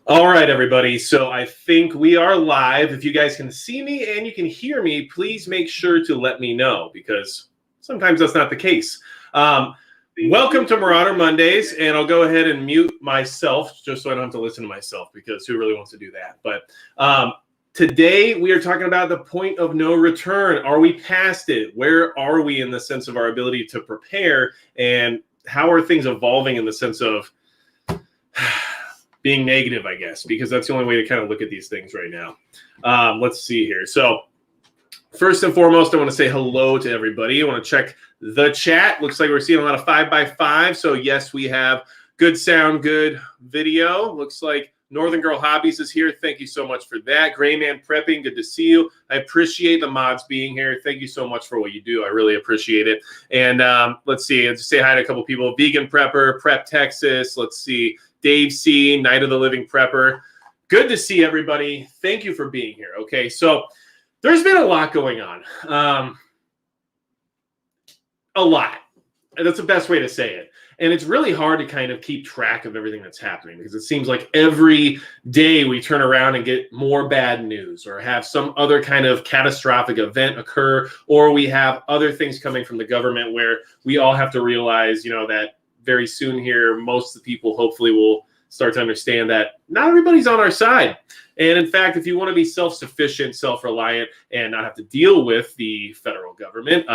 All right, everybody. So I think we are live. If you guys can see me and you can hear me, please make sure to let me know because sometimes that's not the case. Welcome to Marauder Mondays, and I'll go ahead and mute myself just so I don't have to listen to myself because who really wants to do that? But today we are talking about the point of no return. Are we past it? Where are we in the sense of our ability to prepare, and how are things evolving in the sense of being negative, I guess, because that's the only way to kind of look at these things right now. Let's see here. So first and foremost, I want to say hello to everybody. I want to check the chat. Looks like we're seeing a lot of 5x5. So yes, we have good sound, good video. Looks like Northern Girl Hobbies is here. Thank you so much for that. Gray Man Prepping, good to see you. I appreciate the mods being here. Thank you so much for what you do. I really appreciate it. And let's see, I'll just say hi to a couple people. Vegan Prepper, Prep Texas. Let's see. Dave C., Night of the Living Prepper. Good to see everybody. Thank you for being here. Okay, so there's been a lot going on. A lot. That's the best way to say it. And it's really hard to kind of keep track of everything that's happening because it seems like every day we turn around and get more bad news or have some other kind of catastrophic event occur, or we have other things coming from the government where we all have to realize, that very soon here, most of the people hopefully will start to understand that not everybody's on our side. And in fact, if you want to be self-sufficient, self-reliant, and not have to deal with the federal government,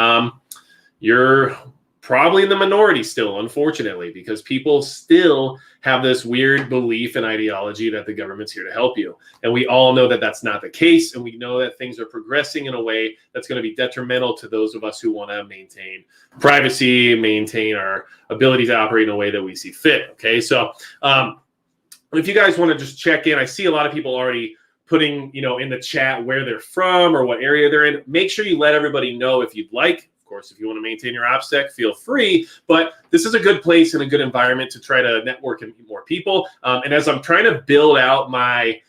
you're probably in the minority still, unfortunately, because people still have this weird belief and ideology that the government's here to help you. And we all know that that's not the case. And we know that things are progressing in a way that's going to be detrimental to those of us who want to maintain privacy, maintain our ability to operate in a way that we see fit. Okay, so if you guys want to just check in, I see a lot of people already putting, in the chat where they're from or what area they're in. Make sure you let everybody know if you'd like. Of course, if you want to maintain your OPSEC, feel free. But this is a good place and a good environment to try to network and meet more people. And as I'm trying to build out my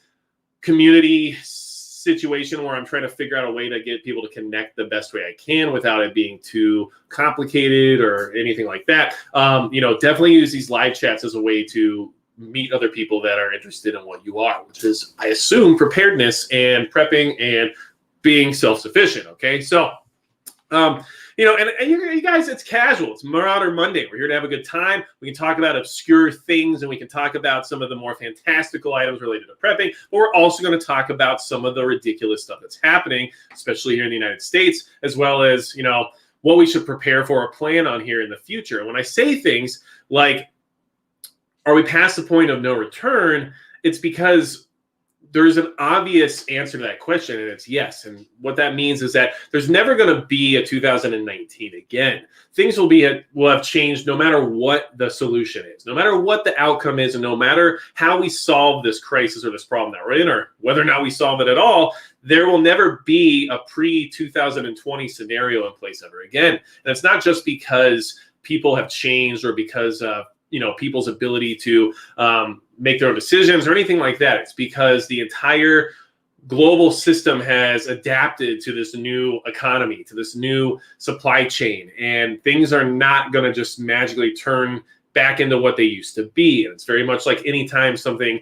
community situation where I'm trying to figure out a way to get people to connect the best way I can without it being too complicated or anything like that, definitely use these live chats as a way to meet other people that are interested in what you are, which is, I assume, preparedness and prepping and being self-sufficient. Okay, so and you guys, it's casual. It's Marauder Monday. We're here to have a good time. We can talk about obscure things, and we can talk about some of the more fantastical items related to prepping. But we're also going to talk about some of the ridiculous stuff that's happening, especially here in the United States, as well as, what we should prepare for or plan on here in the future. And when I say things like, are we past the point of no return? It's because there's an obvious answer to that question, and it's yes. And what that means is that there's never going to be a 2019 again. Things will have changed no matter what the solution is, no matter what the outcome is, and no matter how we solve this crisis or this problem that we're in, or whether or not we solve it at all. There will never be a pre-2020 scenario in place ever again. And it's not just because people have changed or because of people's ability to make their own decisions or anything like that. It's because the entire global system has adapted to this new economy, to this new supply chain, and things are not going to just magically turn back into what they used to be. And it's very much like anytime something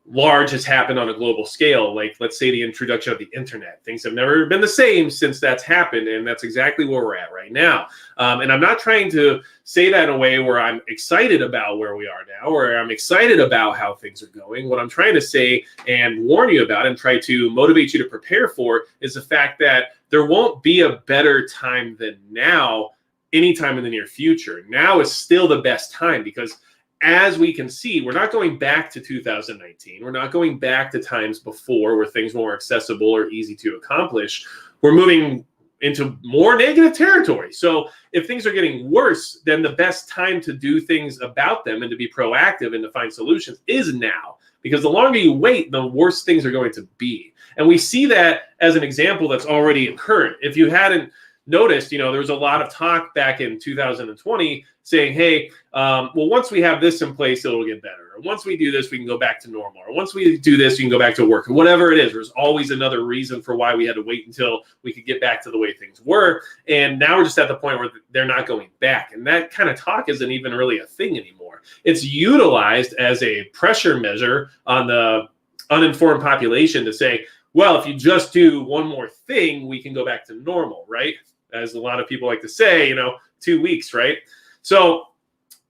large has happened on a global scale, like let's say the introduction of the internet. Things have never been the same since that's happened, and that's exactly where we're at right now. And I'm not trying to say that in a way where I'm excited about where we are now, or I'm excited about how things are going. What I'm trying to say and warn you about and try to motivate you to prepare for is the fact that there won't be a better time than now anytime in the near future. Now is still the best time because as we can see, we're not going back to 2019. We're not going back to times before where things were more accessible or easy to accomplish. We're moving into more negative territory. So if things are getting worse, then the best time to do things about them and to be proactive and to find solutions is now. Because the longer you wait, the worse things are going to be. And we see that as an example that's already occurred. If you hadn't noticed, there was a lot of talk back in 2020 saying, hey, well, once we have this in place, it'll get better. Or once we do this, we can go back to normal. Or once we do this, you can go back to work. Or whatever it is, there's always another reason for why we had to wait until we could get back to the way things were. And now we're just at the point where they're not going back. And that kind of talk isn't even really a thing anymore. It's utilized as a pressure measure on the uninformed population to say, well, if you just do one more thing, we can go back to normal, right? As a lot of people like to say, 2 weeks, right? So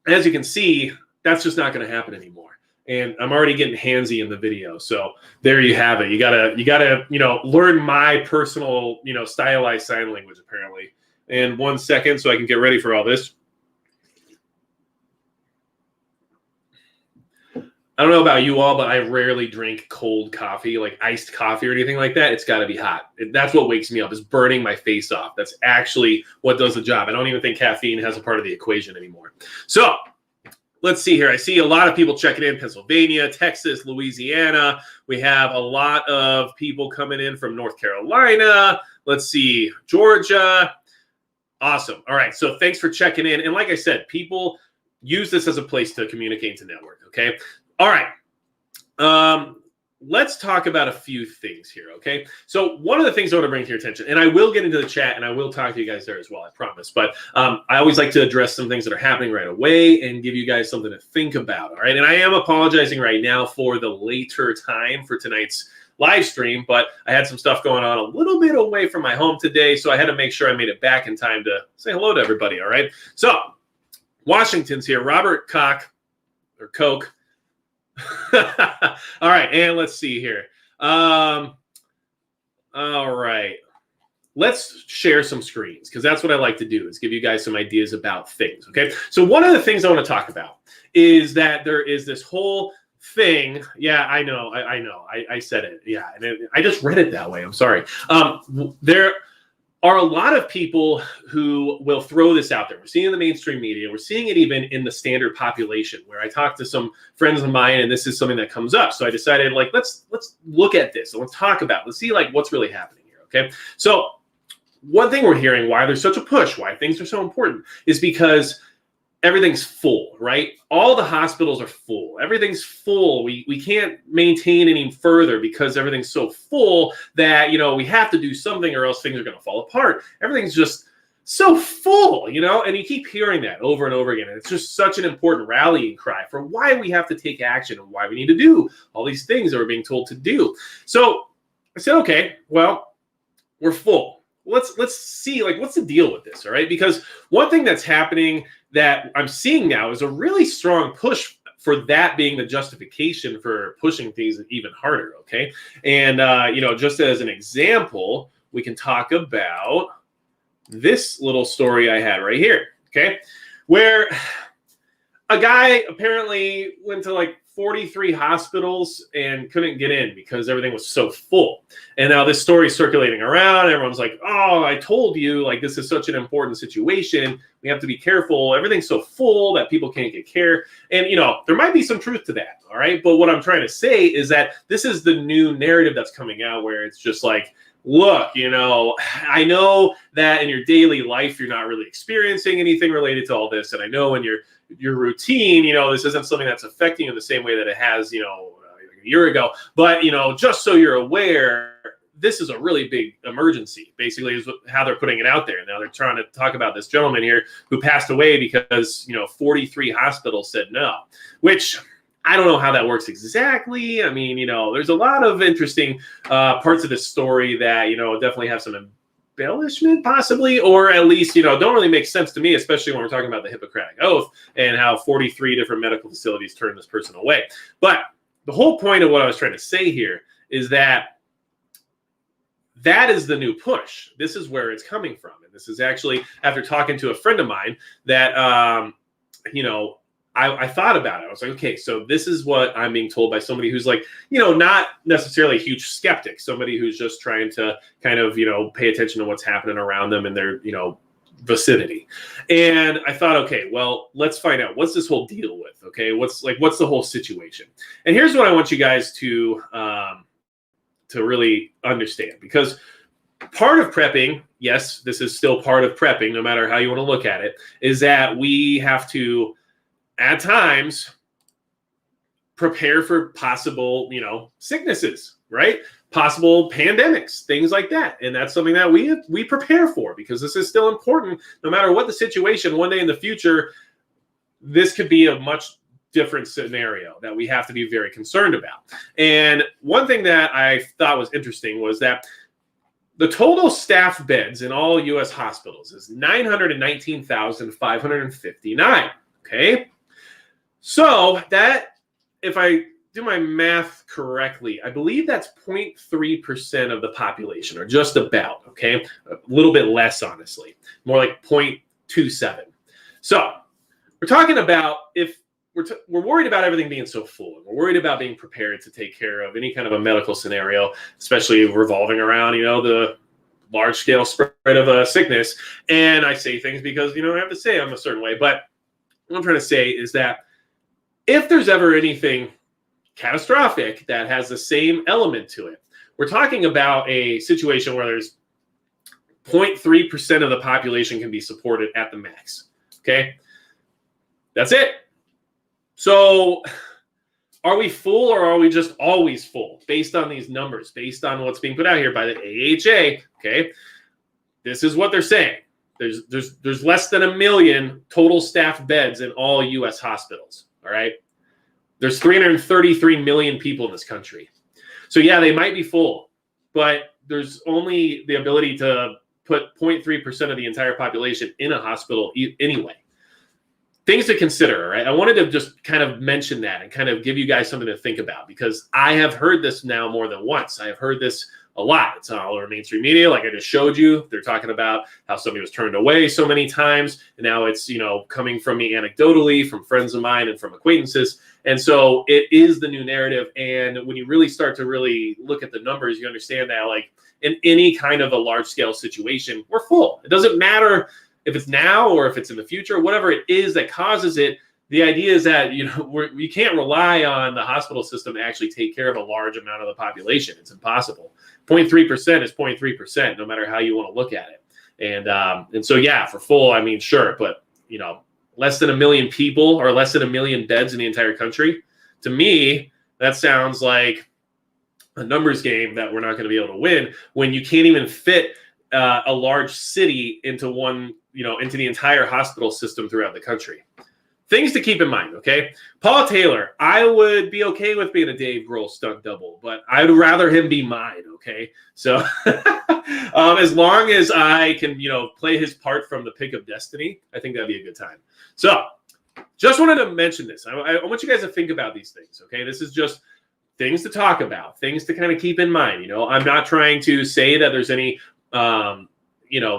as you can see, that's just not going to happen anymore. And I'm already getting handsy in the video. So there you have it. You gotta, learn my personal, stylized sign language, apparently. And 1 second so I can get ready for all this. I don't know about you all, but I rarely drink cold coffee, like iced coffee or anything like that. It's got to be hot. That's what wakes me up, is burning my face off. That's actually what does the job. I don't even think caffeine has a part of the equation anymore. So let's see here. I see a lot of people checking in. Pennsylvania, Texas, Louisiana. We have a lot of people coming in from North Carolina. Let's see, Georgia. Awesome. All right. So thanks for checking in. And like I said, people use this as a place to communicate, to network. Okay. All right. Let's talk about a few things here, okay? So one of the things I want to bring to your attention, and I will get into the chat, and I will talk to you guys there as well, I promise. But I always like to address some things that are happening right away and give you guys something to think about, all right? And I am apologizing right now for the later time for tonight's live stream, but I had some stuff going on a little bit away from my home today, so I had to make sure I made it back in time to say hello to everybody, all right? So Washington's here. Robert Koch, or Coke. All right, and let's see here. All right, let's share some screens, because that's what I like to do, is give you guys some ideas about things. Okay, so one of the things I want to talk about is that there is this whole thing. Yeah, I know. I said it. Yeah, and I just read it that way. I'm sorry. There are a lot of people who will throw this out there. We're seeing it in the mainstream media. We're seeing it even in the standard population, where I talked to some friends of mine, and this is something that comes up. So I decided, like, let's look at this and let's talk about it. Let's see, like, what's really happening here, okay? So one thing we're hearing, why there's such a push, why things are so important, is because everything's full, right? All the hospitals are full. Everything's full. We can't maintain any further because everything's so full that, we have to do something or else things are going to fall apart. Everything's just so full, and you keep hearing that over and over again. And it's just such an important rallying cry for why we have to take action and why we need to do all these things that we're being told to do. So I said, okay, well, we're full. Let's see, like, what's the deal with this, all right? Because one thing that's happening that I'm seeing now is a really strong push for that being the justification for pushing things even harder, okay? And, just as an example, we can talk about this little story I had right here, okay? Where a guy apparently went to like 43 hospitals and couldn't get in because everything was so full. And now this story is circulating around. Everyone's like, oh, I told you, like, this is such an important situation. We have to be careful. Everything's so full that people can't get care. And, there might be some truth to that, all right? But what I'm trying to say is that this is the new narrative that's coming out, where it's just like, look, I know that in your daily life, you're not really experiencing anything related to all this. And I know in your routine, this isn't something that's affecting you in the same way that it has, a year ago. But, just so you're aware, this is a really big emergency, basically, is how they're putting it out there. Now they're trying to talk about this gentleman here who passed away because, 43 hospitals said no, which I don't know how that works exactly. I mean, there's a lot of interesting parts of this story that, definitely have some embellishment possibly, or at least, don't really make sense to me, especially when we're talking about the Hippocratic Oath and how 43 different medical facilities turned this person away. But the whole point of what I was trying to say here is that is the new push. This is where it's coming from. And this is actually after talking to a friend of mine that, I thought about it. I was like, okay, so this is what I'm being told by somebody who's like, not necessarily a huge skeptic, somebody who's just trying to kind of, pay attention to what's happening around them in their, vicinity. And I thought, okay, well, let's find out, what's this whole deal with? Okay, what's the whole situation? And here's what I want you guys to really understand, because part of prepping, yes, this is still part of prepping, no matter how you want to look at it, is that we have to, at times, prepare for possible, sicknesses, right? Possible pandemics, things like that. And that's something that we prepare for, because this is still important. No matter what the situation, one day in the future, this could be a much different scenario that we have to be very concerned about. And one thing that I thought was interesting was that the total staff beds in all U.S. hospitals is 919,559. Okay. So that, if I do my math correctly, I believe that's 0.3% of the population, or just about, okay? A little bit less, honestly. More like 0.27. So we're talking about, if we're worried about everything being so full, and we're worried about being prepared to take care of any kind of a medical scenario, especially revolving around, the large-scale spread of a sickness. And I say things because, I have to say I'm a certain way. But what I'm trying to say is that if there's ever anything catastrophic that has the same element to it, we're talking about a situation where there's 0.3% of the population can be supported at the max. Okay? That's it. So are we full, or are we just always full based on these numbers, based on what's being put out here by the AHA? Okay. This is what they're saying. There's less than 1 million total staff beds in all U.S. hospitals. All right. There's 333 million people in this country. So yeah, they might be full, but there's only the ability to put 0.3% of the entire population in a hospital anyway. Things to consider, right? I wanted to just kind of mention that and kind of give you guys something to think about, because I have heard this now more than once. I have heard this a lot. It's on all over mainstream media. Like I just showed you, they're talking about how somebody was turned away so many times. And now it's, coming from me anecdotally, from friends of mine and from acquaintances. And so it is the new narrative. And when you really start to really look at the numbers, you understand that, like, in any kind of a large scale situation, we're full. It doesn't matter if it's now or if it's in the future, whatever it is that causes it. The idea is that, we can't rely on the hospital system to actually take care of a large amount of the population. It's impossible. 0.3% is 0.3%, no matter how you want to look at it. And so, yeah, for full, I mean, sure. But, less than 1 million people, or less than 1 million beds in the entire country, to me, that sounds like a numbers game that we're not going to be able to win, when you can't even fit a large city into one, into the entire hospital system throughout the country. Things to keep in mind, okay? Paul Taylor, I would be okay with being a Dave Grohl stunt double, but I'd rather him be mine, okay? So as long as I can, play his part from the Pick of Destiny, I think that'd be a good time. So just wanted to mention this. I want you guys to think about these things, okay? This is just things to talk about, things to kind of keep in mind. I'm not trying to say that there's any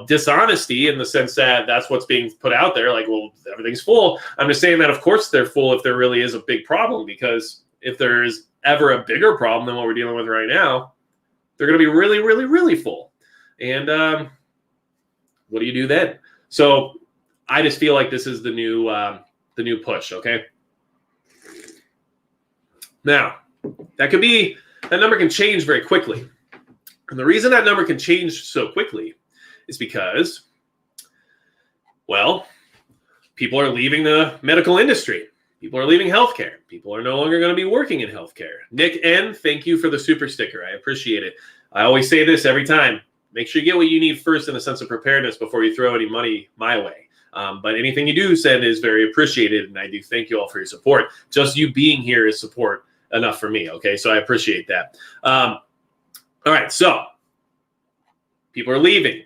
dishonesty in the sense that that's what's being put out there. Like, well, everything's full. I'm just saying that, of course, they're full if there really is a big problem, because if there's ever a bigger problem than what we're dealing with right now, they're going to be really, really, really full. And what do you do then? So I just feel like this is the new push. Okay. Now that number can change very quickly. And the reason that number can change so quickly is because, well, people are leaving the medical industry. People are leaving healthcare. People are no longer going to be working in healthcare. Nick N., thank you for the super sticker. I appreciate it. I always say this every time. Make sure you get what you need first in a sense of preparedness before you throw any money my way. But anything you do send is very appreciated, and I do thank you all for your support. Just you being here is support enough for me, okay? So I appreciate that. All right, so people are leaving.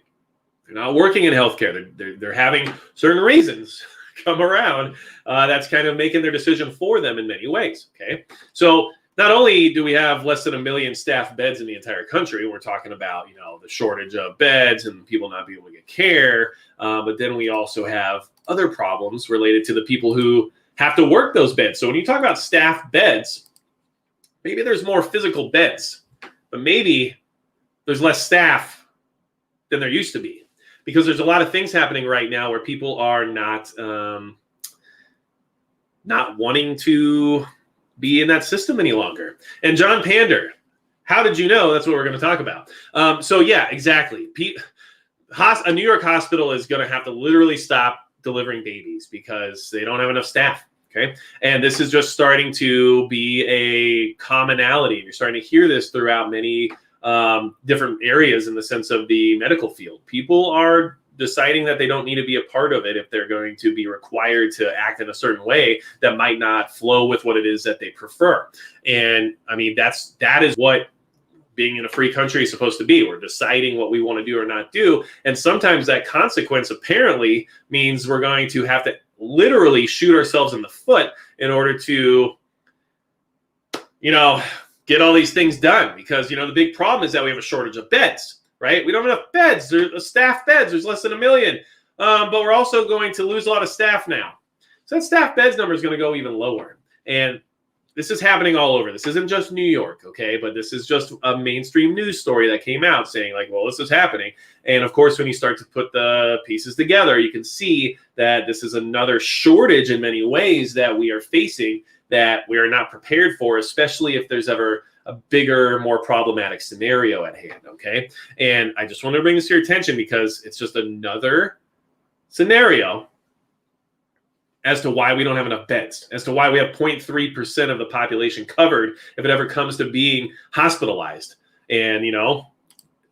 They're not working in healthcare. They're having certain reasons come around. That's kind of making their decision for them in many ways, okay? So not only do we have less than 1 million staff beds in the entire country, we're talking about, the shortage of beds and people not being able to get care, but then we also have other problems related to the people who have to work those beds. So when you talk about staff beds, maybe there's more physical beds, but maybe there's less staff than there used to be, because there's a lot of things happening right now where people are not wanting to be in that system any longer. And John Pander, How did you know? That's what we're going to talk about. So yeah, exactly. A New York hospital is going to have to literally stop delivering babies because they don't have enough staff. Okay. And this is just starting to be a commonality. You're starting to hear this throughout many different areas in the sense of the medical field. People are deciding that they don't need to be a part of it if they're going to be required to act in a certain way that might not flow with what it is that they prefer. And I mean, that is what being in a free country is supposed to be. We're deciding what we want to do or not do. And sometimes that consequence apparently means we're going to have to literally shoot ourselves in the foot in order to, get all these things done. Because, the big problem is that we have a shortage of beds, right? We don't have enough beds. There's staff beds. There's less than 1 million. But we're also going to lose a lot of staff now. So that staff beds number is going to go even lower. And this is happening all over. This isn't just New York, okay? But this is just a mainstream news story that came out saying, like, well, this is happening. And, of course, when you start to put the pieces together, you can see that this is another shortage in many ways that we are facing that we are not prepared for, especially if there's ever a bigger, more problematic scenario at hand, okay? And I just want to bring this to your attention because it's just another scenario as to why we don't have enough beds, as to why we have 0.3% of the population covered if it ever comes to being hospitalized. And,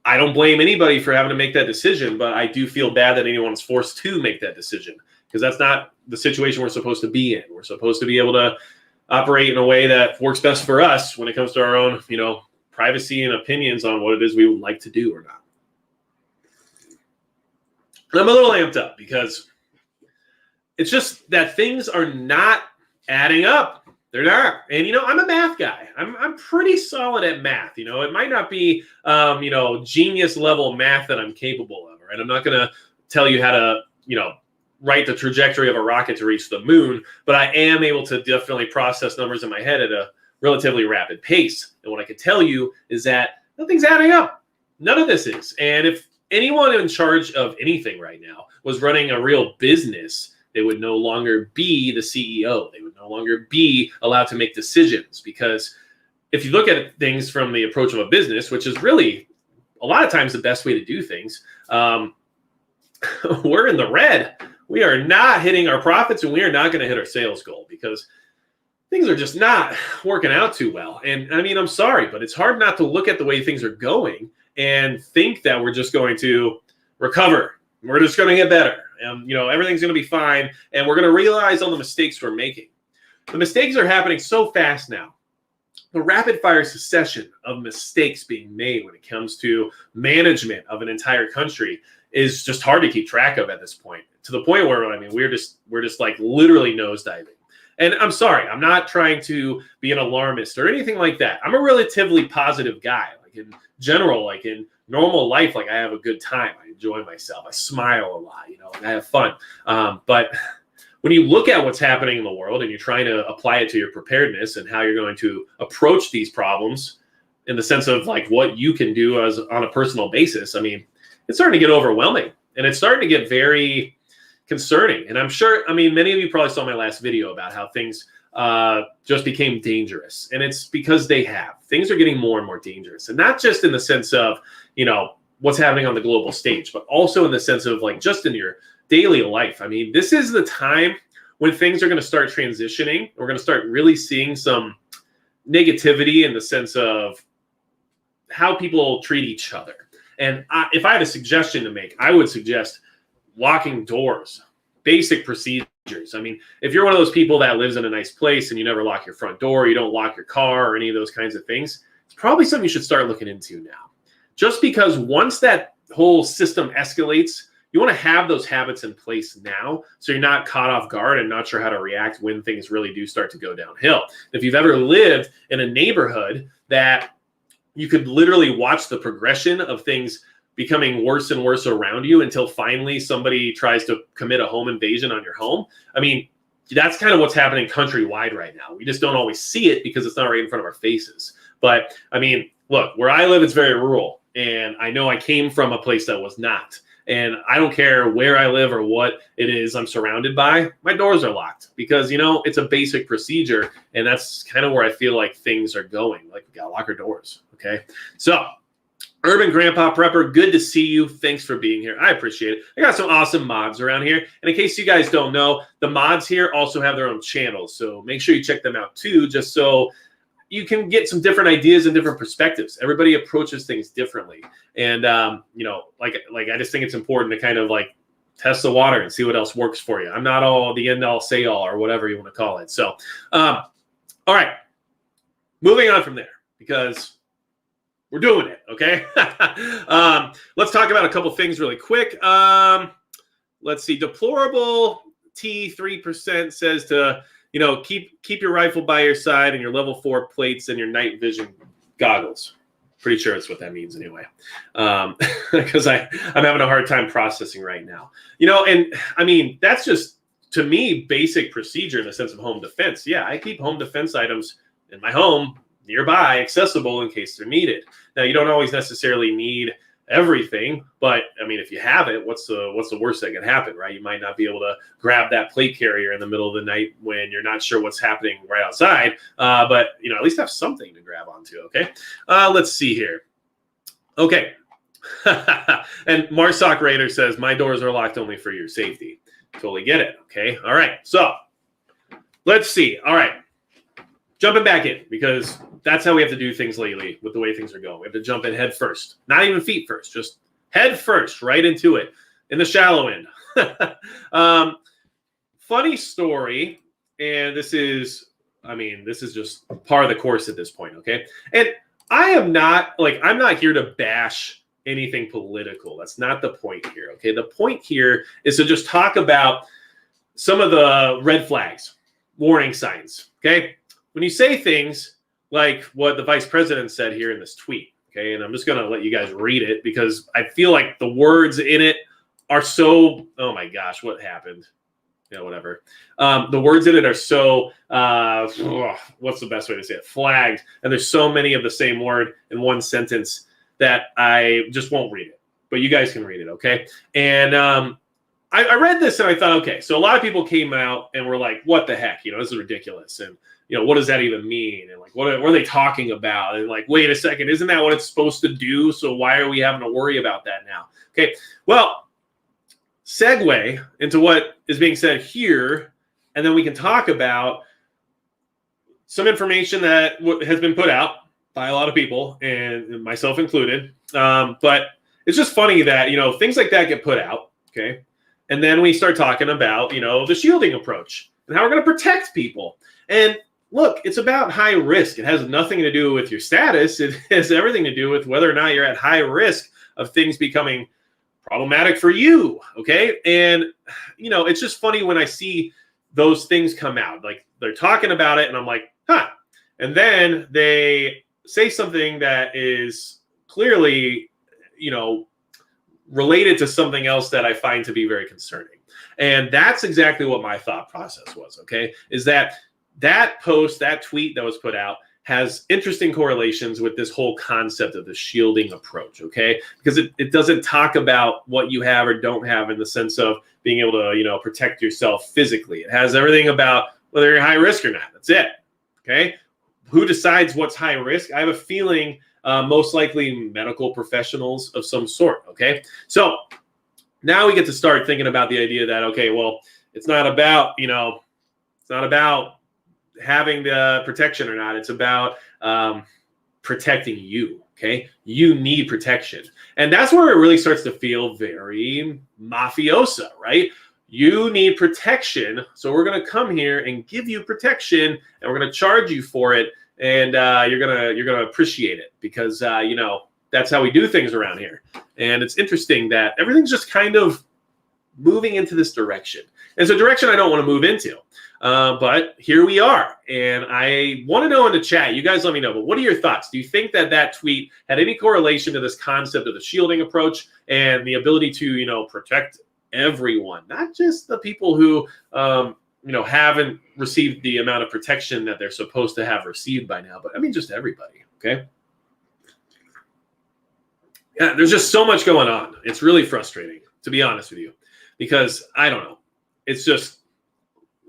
I don't blame anybody for having to make that decision, but I do feel bad that anyone's forced to make that decision because that's not the situation we're supposed to be in. We're supposed to be able to operate in a way that works best for us when it comes to our own, privacy and opinions on what it is we would like to do or not. And I'm a little amped up because it's just that things are not adding up. They're not. And, I'm a math guy. I'm pretty solid at math. It might not be, genius level math that I'm capable of. Right? I'm not going to tell you how to, write the trajectory of a rocket to reach the moon, but I am able to definitely process numbers in my head at a relatively rapid pace. And what I can tell you is that nothing's adding up. None of this is. And if anyone in charge of anything right now was running a real business, they would no longer be the CEO. They would no longer be allowed to make decisions because if you look at things from the approach of a business, which is really a lot of times the best way to do things, we're in the red. We are not hitting our profits and we are not going to hit our sales goal because things are just not working out too well. And I mean, I'm sorry, but it's hard not to look at the way things are going and think that we're just going to recover. We're just going to get better. And, everything's going to be fine. And we're going to realize all the mistakes we're making. The mistakes are happening so fast now. The rapid fire succession of mistakes being made when it comes to management of an entire country is just hard to keep track of at this point, to the point where, we're just like literally nosediving. And I'm sorry, I'm not trying to be an alarmist or anything like that. I'm a relatively positive guy. Like in general, like in normal life, like I have a good time. I enjoy myself. I smile a lot, and I have fun. But when you look at what's happening in the world and you're trying to apply it to your preparedness and how you're going to approach these problems in the sense of like what you can do as on a personal basis, it's starting to get overwhelming and it's starting to get very concerning. And I'm sure, many of you probably saw my last video about how things just became dangerous. And it's because they have. Things are getting more and more dangerous. And not just in the sense of, what's happening on the global stage, but also in the sense of like just in your daily life. This is the time when things are going to start transitioning. We're going to start really seeing some negativity in the sense of how people treat each other. And if I had a suggestion to make, I would suggest locking doors, basic procedures. If you're one of those people that lives in a nice place and you never lock your front door, you don't lock your car or any of those kinds of things, it's probably something you should start looking into now. Just because once that whole system escalates, you want to have those habits in place now so you're not caught off guard and not sure how to react when things really do start to go downhill. If you've ever lived in a neighborhood that you could literally watch the progression of things becoming worse and worse around you until finally somebody tries to commit a home invasion on your home. That's kind of what's happening countrywide right now. We just don't always see it because it's not right in front of our faces. But look, where I live, it's very rural. And I know I came from a place that was not. And I don't care where I live or what it is I'm surrounded by, my doors are locked because, it's a basic procedure. And that's kind of where I feel like things are going. Like, we got to lock our doors. Okay. So, Urban Grandpa Prepper, good to see you. Thanks for being here. I appreciate it. I got some awesome mods around here. And in case you guys don't know, the mods here also have their own channels. So make sure you check them out too, just so you can get some different ideas and different perspectives. Everybody approaches things differently. And, like I just think it's important to kind of like test the water and see what else works for you. I'm not all the end all say all or whatever you want to call it. So, all right, moving on from there because we're doing it, okay? Let's talk about a couple things really quick. Let's see. Deplorable T3% says to, keep your rifle by your side and your level 4 plates and your night vision goggles. Pretty sure that's what that means anyway. Because I'm having a hard time processing right now. And I mean, that's just, to me, basic procedure in the sense of home defense. Yeah, I keep home defense items in my home nearby, accessible in case they're needed. Now, you don't always necessarily need everything, but I mean, if you have it, what's the worst that can happen, right? You might not be able to grab that plate carrier in the middle of the night when you're not sure what's happening right outside, but at least have something to grab onto. Okay, let's see here. Okay, and Marsoc Raider says my doors are locked only for your safety. Totally get it. Okay, all right. So let's see. All right. Jumping back in, because that's how we have to do things lately with the way things are going. We have to jump in head first, not even feet first, just head first, right into it, in the shallow end. Funny story, and this is just par of the course at this point, okay? And I'm not here to bash anything political. That's not the point here, okay? The point here is to just talk about some of the red flags, warning signs, okay? When you say things like what the vice president said here in this tweet, okay, and I'm just going to let you guys read it because I feel like the words in it are so, oh my gosh, what happened? Whatever. The words in it are so, what's the best way to say it? Flagged. And there's so many of the same word in one sentence that I just won't read it. But you guys can read it, okay? And I read this and I thought, okay, so a lot of people came out and were like, what the heck? This is ridiculous. And what does that even mean? And like, what are they talking about? And like, wait a second, isn't that what it's supposed to do? So why are we having to worry about that now? Okay, well, segue into what is being said here, and then we can talk about some information that has been put out by a lot of people, and myself included. But it's just funny that, things like that get put out, okay? And then we start talking about, the shielding approach and how we're going to protect people. And look, it's about high risk. It has nothing to do with your status. It has everything to do with whether or not you're at high risk of things becoming problematic for you, okay? And, it's just funny when I see those things come out. Like, they're talking about it, and I'm like, huh. And then they say something that is clearly, related to something else that I find to be very concerning. And that's exactly what my thought process was, okay? Is that post, that tweet that was put out has interesting correlations with this whole concept of the shielding approach, okay? Because it doesn't talk about what you have or don't have in the sense of being able to, protect yourself physically. It has everything about whether you're high risk or not. That's it, okay? Who decides what's high risk? I have a feeling most likely medical professionals of some sort, okay? So now we get to start thinking about the idea that, okay, well, it's not about, having the protection or not. It's about protecting you, okay? You need protection. And that's where it really starts to feel very mafiosa, right? You need protection, so we're going to come here and give you protection, and we're going to charge you for it, and you're gonna appreciate it because that's how we do things around here. And it's interesting that everything's just kind of moving into this direction. And it's a direction I don't want to move into. But here we are. And I want to know in the chat, you guys let me know, but what are your thoughts? Do you think that tweet had any correlation to this concept of the shielding approach and the ability to, protect everyone, not just the people who, haven't received the amount of protection that they're supposed to have received by now, but I mean, just everybody, okay? Yeah, there's just so much going on. It's really frustrating. to be honest with you, because I don't know. It's just,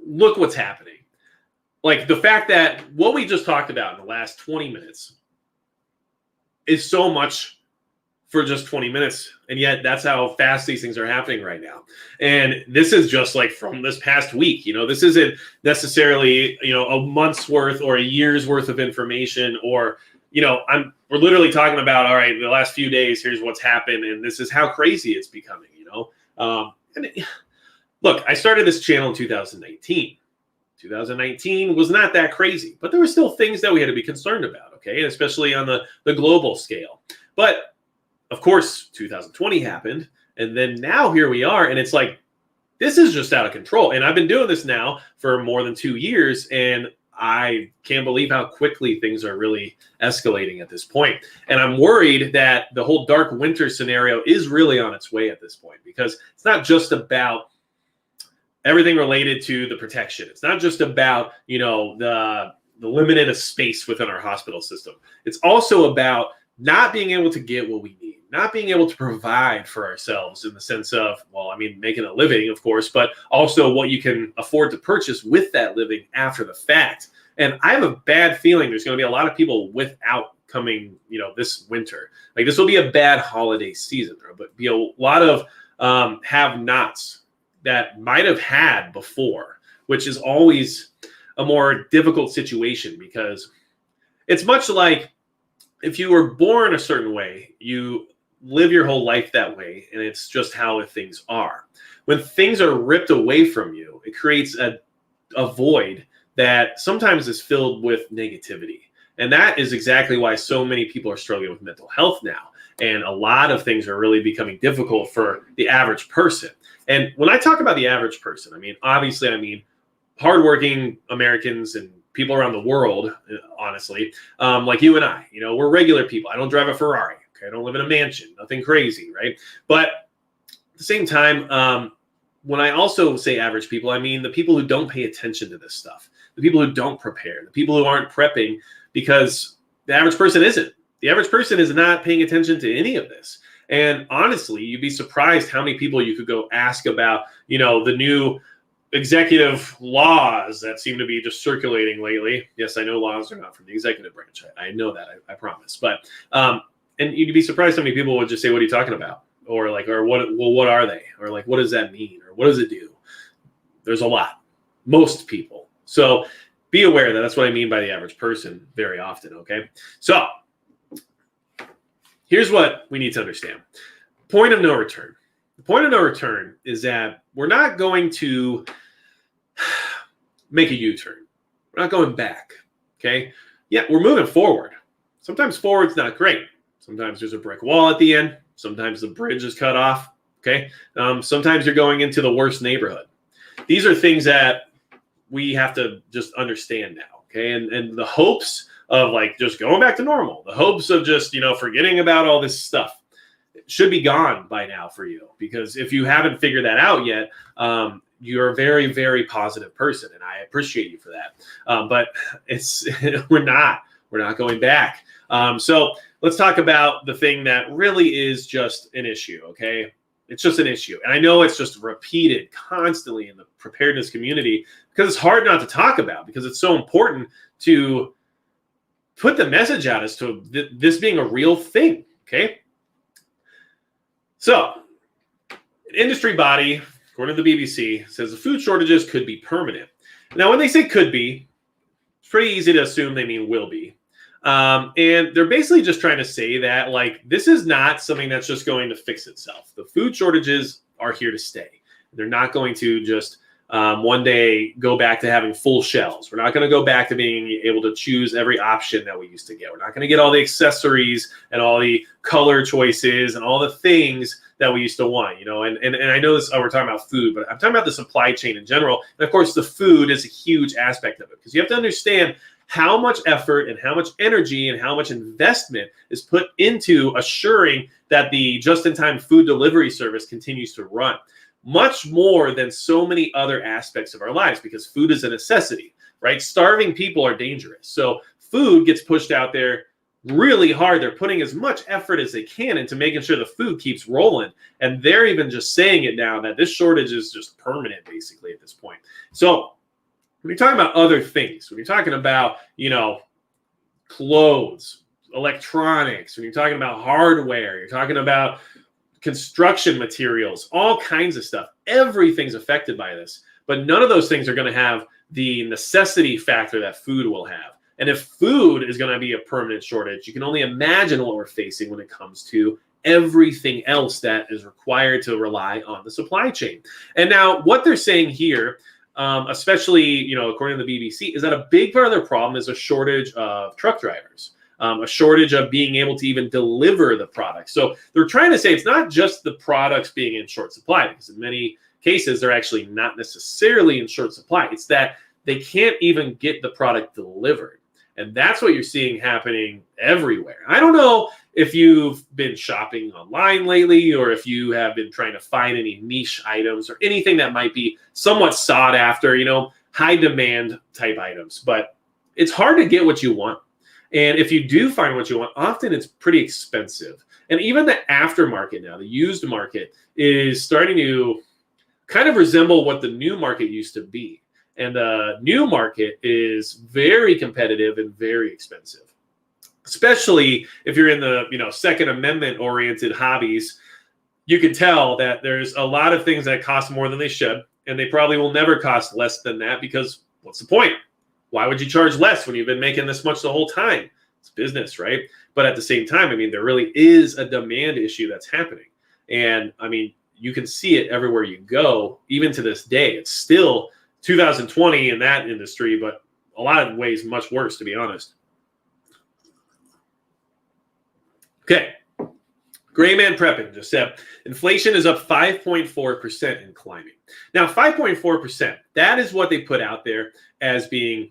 look what's happening. Like the fact that what we just talked about in the last 20 minutes is so much for just 20 minutes. And yet that's how fast these things are happening right now. And this is just like from this past week, this isn't necessarily, a month's worth or a year's worth of information, or, we're literally talking about, all right, the last few days, here's what's happened. And this is how crazy it's becoming, look, I started this channel in 2019. 2019 was not that crazy, but there were still things that we had to be concerned about, okay? And especially on the global scale. But of course, 2020 happened, and then now here we are, and it's like, this is just out of control. And I've been doing this now for more than 2 years, and I can't believe how quickly things are really escalating at this point. And I'm worried that the whole dark winter scenario is really on its way at this point, because it's not just about everything related to the protection. It's not just about, the limited space within our hospital system. It's also about not being able to get what we need, not being able to provide for ourselves in the sense of, making a living, of course, but also what you can afford to purchase with that living after the fact. And I have a bad feeling there's going to be a lot of people without coming, this winter. Like this will be a bad holiday season. There will be a lot of have-nots that might have had before, which is always a more difficult situation, because it's much like if you were born a certain way, you live your whole life that way, and it's just how things are. When things are ripped away from you, it creates a void that sometimes is filled with negativity. And that is exactly why so many people are struggling with mental health now. And a lot of things are really becoming difficult for the average person. And when I talk about the average person, obviously, hardworking Americans and people around the world, honestly, like you and I, we're regular people. I don't drive a Ferrari. Okay, I don't live in a mansion, nothing crazy, right? But at the same time, when I also say average people, the people who don't pay attention to this stuff, the people who don't prepare, the people who aren't prepping, because the average person isn't. The average person is not paying attention to any of this. And honestly, you'd be surprised how many people you could go ask about, the new executive laws that seem to be just circulating lately. Yes, I know laws are not from the executive branch. I know that, I promise. But and you'd be surprised how many people would just say, "What are you talking about?" Or like, or what? Well, what are they? Or like, what does that mean? Or what does it do? There's a lot. Most people. So be aware that that's what I mean by the average person very often. Okay. So here's what we need to understand. Point of no return. The point of no return is that we're not going to make a U-turn. We're not going back, okay? Yeah, we're moving forward. Sometimes forward's not great. Sometimes there's a brick wall at the end. Sometimes the bridge is cut off, okay? Sometimes you're going into the worst neighborhood. These are things that we have to just understand now, okay? And the hopes of like just going back to normal, the hopes of just, forgetting about all this stuff, should be gone by now for you, because if you haven't figured that out yet, you're a very, very positive person, and I appreciate you for that. But it's we're not going back. So let's talk about the thing that really is just an issue. Okay, it's just an issue, and I know it's just repeated constantly in the preparedness community because it's hard not to talk about, because it's so important to put the message out as to this being a real thing. Okay. So, an industry body, according to the BBC, says the food shortages could be permanent. Now, when they say could be, it's pretty easy to assume they mean will be. And they're basically just trying to say that, like, this is not something that's just going to fix itself. The food shortages are here to stay. They're not going to just one day go back to having full shelves. We're not going to go back to being able to choose every option that we used to get. We're not going to get all the accessories and all the color choices and all the things that we used to want, and I know this, we're talking about food, but I'm talking about the supply chain in general. And of course, the food is a huge aspect of it, because you have to understand how much effort and how much energy and how much investment is put into assuring that the just-in-time food delivery service continues to run. Much more than so many other aspects of our lives, because food is a necessity, right? Starving people are dangerous. So food gets pushed out there really hard. They're putting as much effort as they can into making sure the food keeps rolling. And they're even just saying it now that this shortage is just permanent, basically, at this point. So when you're talking about other things, when you're talking about, clothes, electronics, when you're talking about hardware, you're talking about construction materials, all kinds of stuff, everything's affected by this. But none of those things are going to have the necessity factor that food will have. And if food is going to be a permanent shortage, you can only imagine what we're facing when it comes to everything else that is required to rely on the supply chain. And now what they're saying here, especially, according to the BBC, is that a big part of their problem is a shortage of truck drivers, a shortage of being able to even deliver the product. So they're trying to say it's not just the products being in short supply, because in many cases, they're actually not necessarily in short supply. It's that they can't even get the product delivered. And that's what you're seeing happening everywhere. I don't know if you've been shopping online lately, or if you have been trying to find any niche items or anything that might be somewhat sought after, high demand type items. But it's hard to get what you want. And if you do find what you want, often it's pretty expensive. And even the aftermarket now, the used market, is starting to kind of resemble what the new market used to be. And the new market is very competitive and very expensive, especially if you're in the Second Amendment oriented hobbies. You can tell that there's a lot of things that cost more than they should, and they probably will never cost less than that, because what's the point? Why would you charge less when you've been making this much the whole time? It's business, right? But at the same time, there really is a demand issue that's happening. And you can see it everywhere you go, even to this day. It's still 2020 in that industry, but a lot of ways much worse, to be honest. Okay. Gray Man Prepping just said, inflation is up 5.4% and climbing. Now, 5.4%, that is what they put out there as being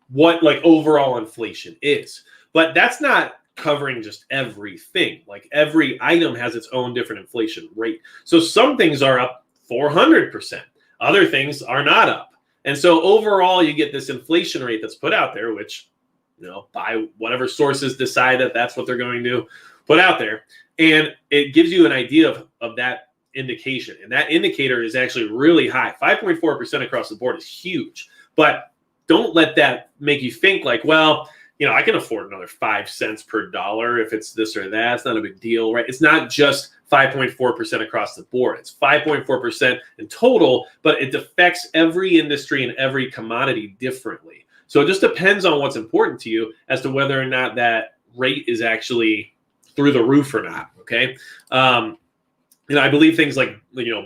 what overall inflation is. But that's not covering just everything. Every item has its own different inflation rate. So some things are up 400%. Other things are not up. And so overall, you get this inflation rate that's put out there, which, by whatever sources decide that that's what they're going to put out there. And it gives you an idea of that indication. And that indicator is actually really high. 5.4% across the board is huge. But don't let that make you think I can afford another 5 cents per dollar if it's this or that. It's not a big deal, right? It's not just 5.4% across the board. It's 5.4% in total, but it affects every industry and every commodity differently. So it just depends on what's important to you as to whether or not that rate is actually through the roof or not, okay? I believe things like,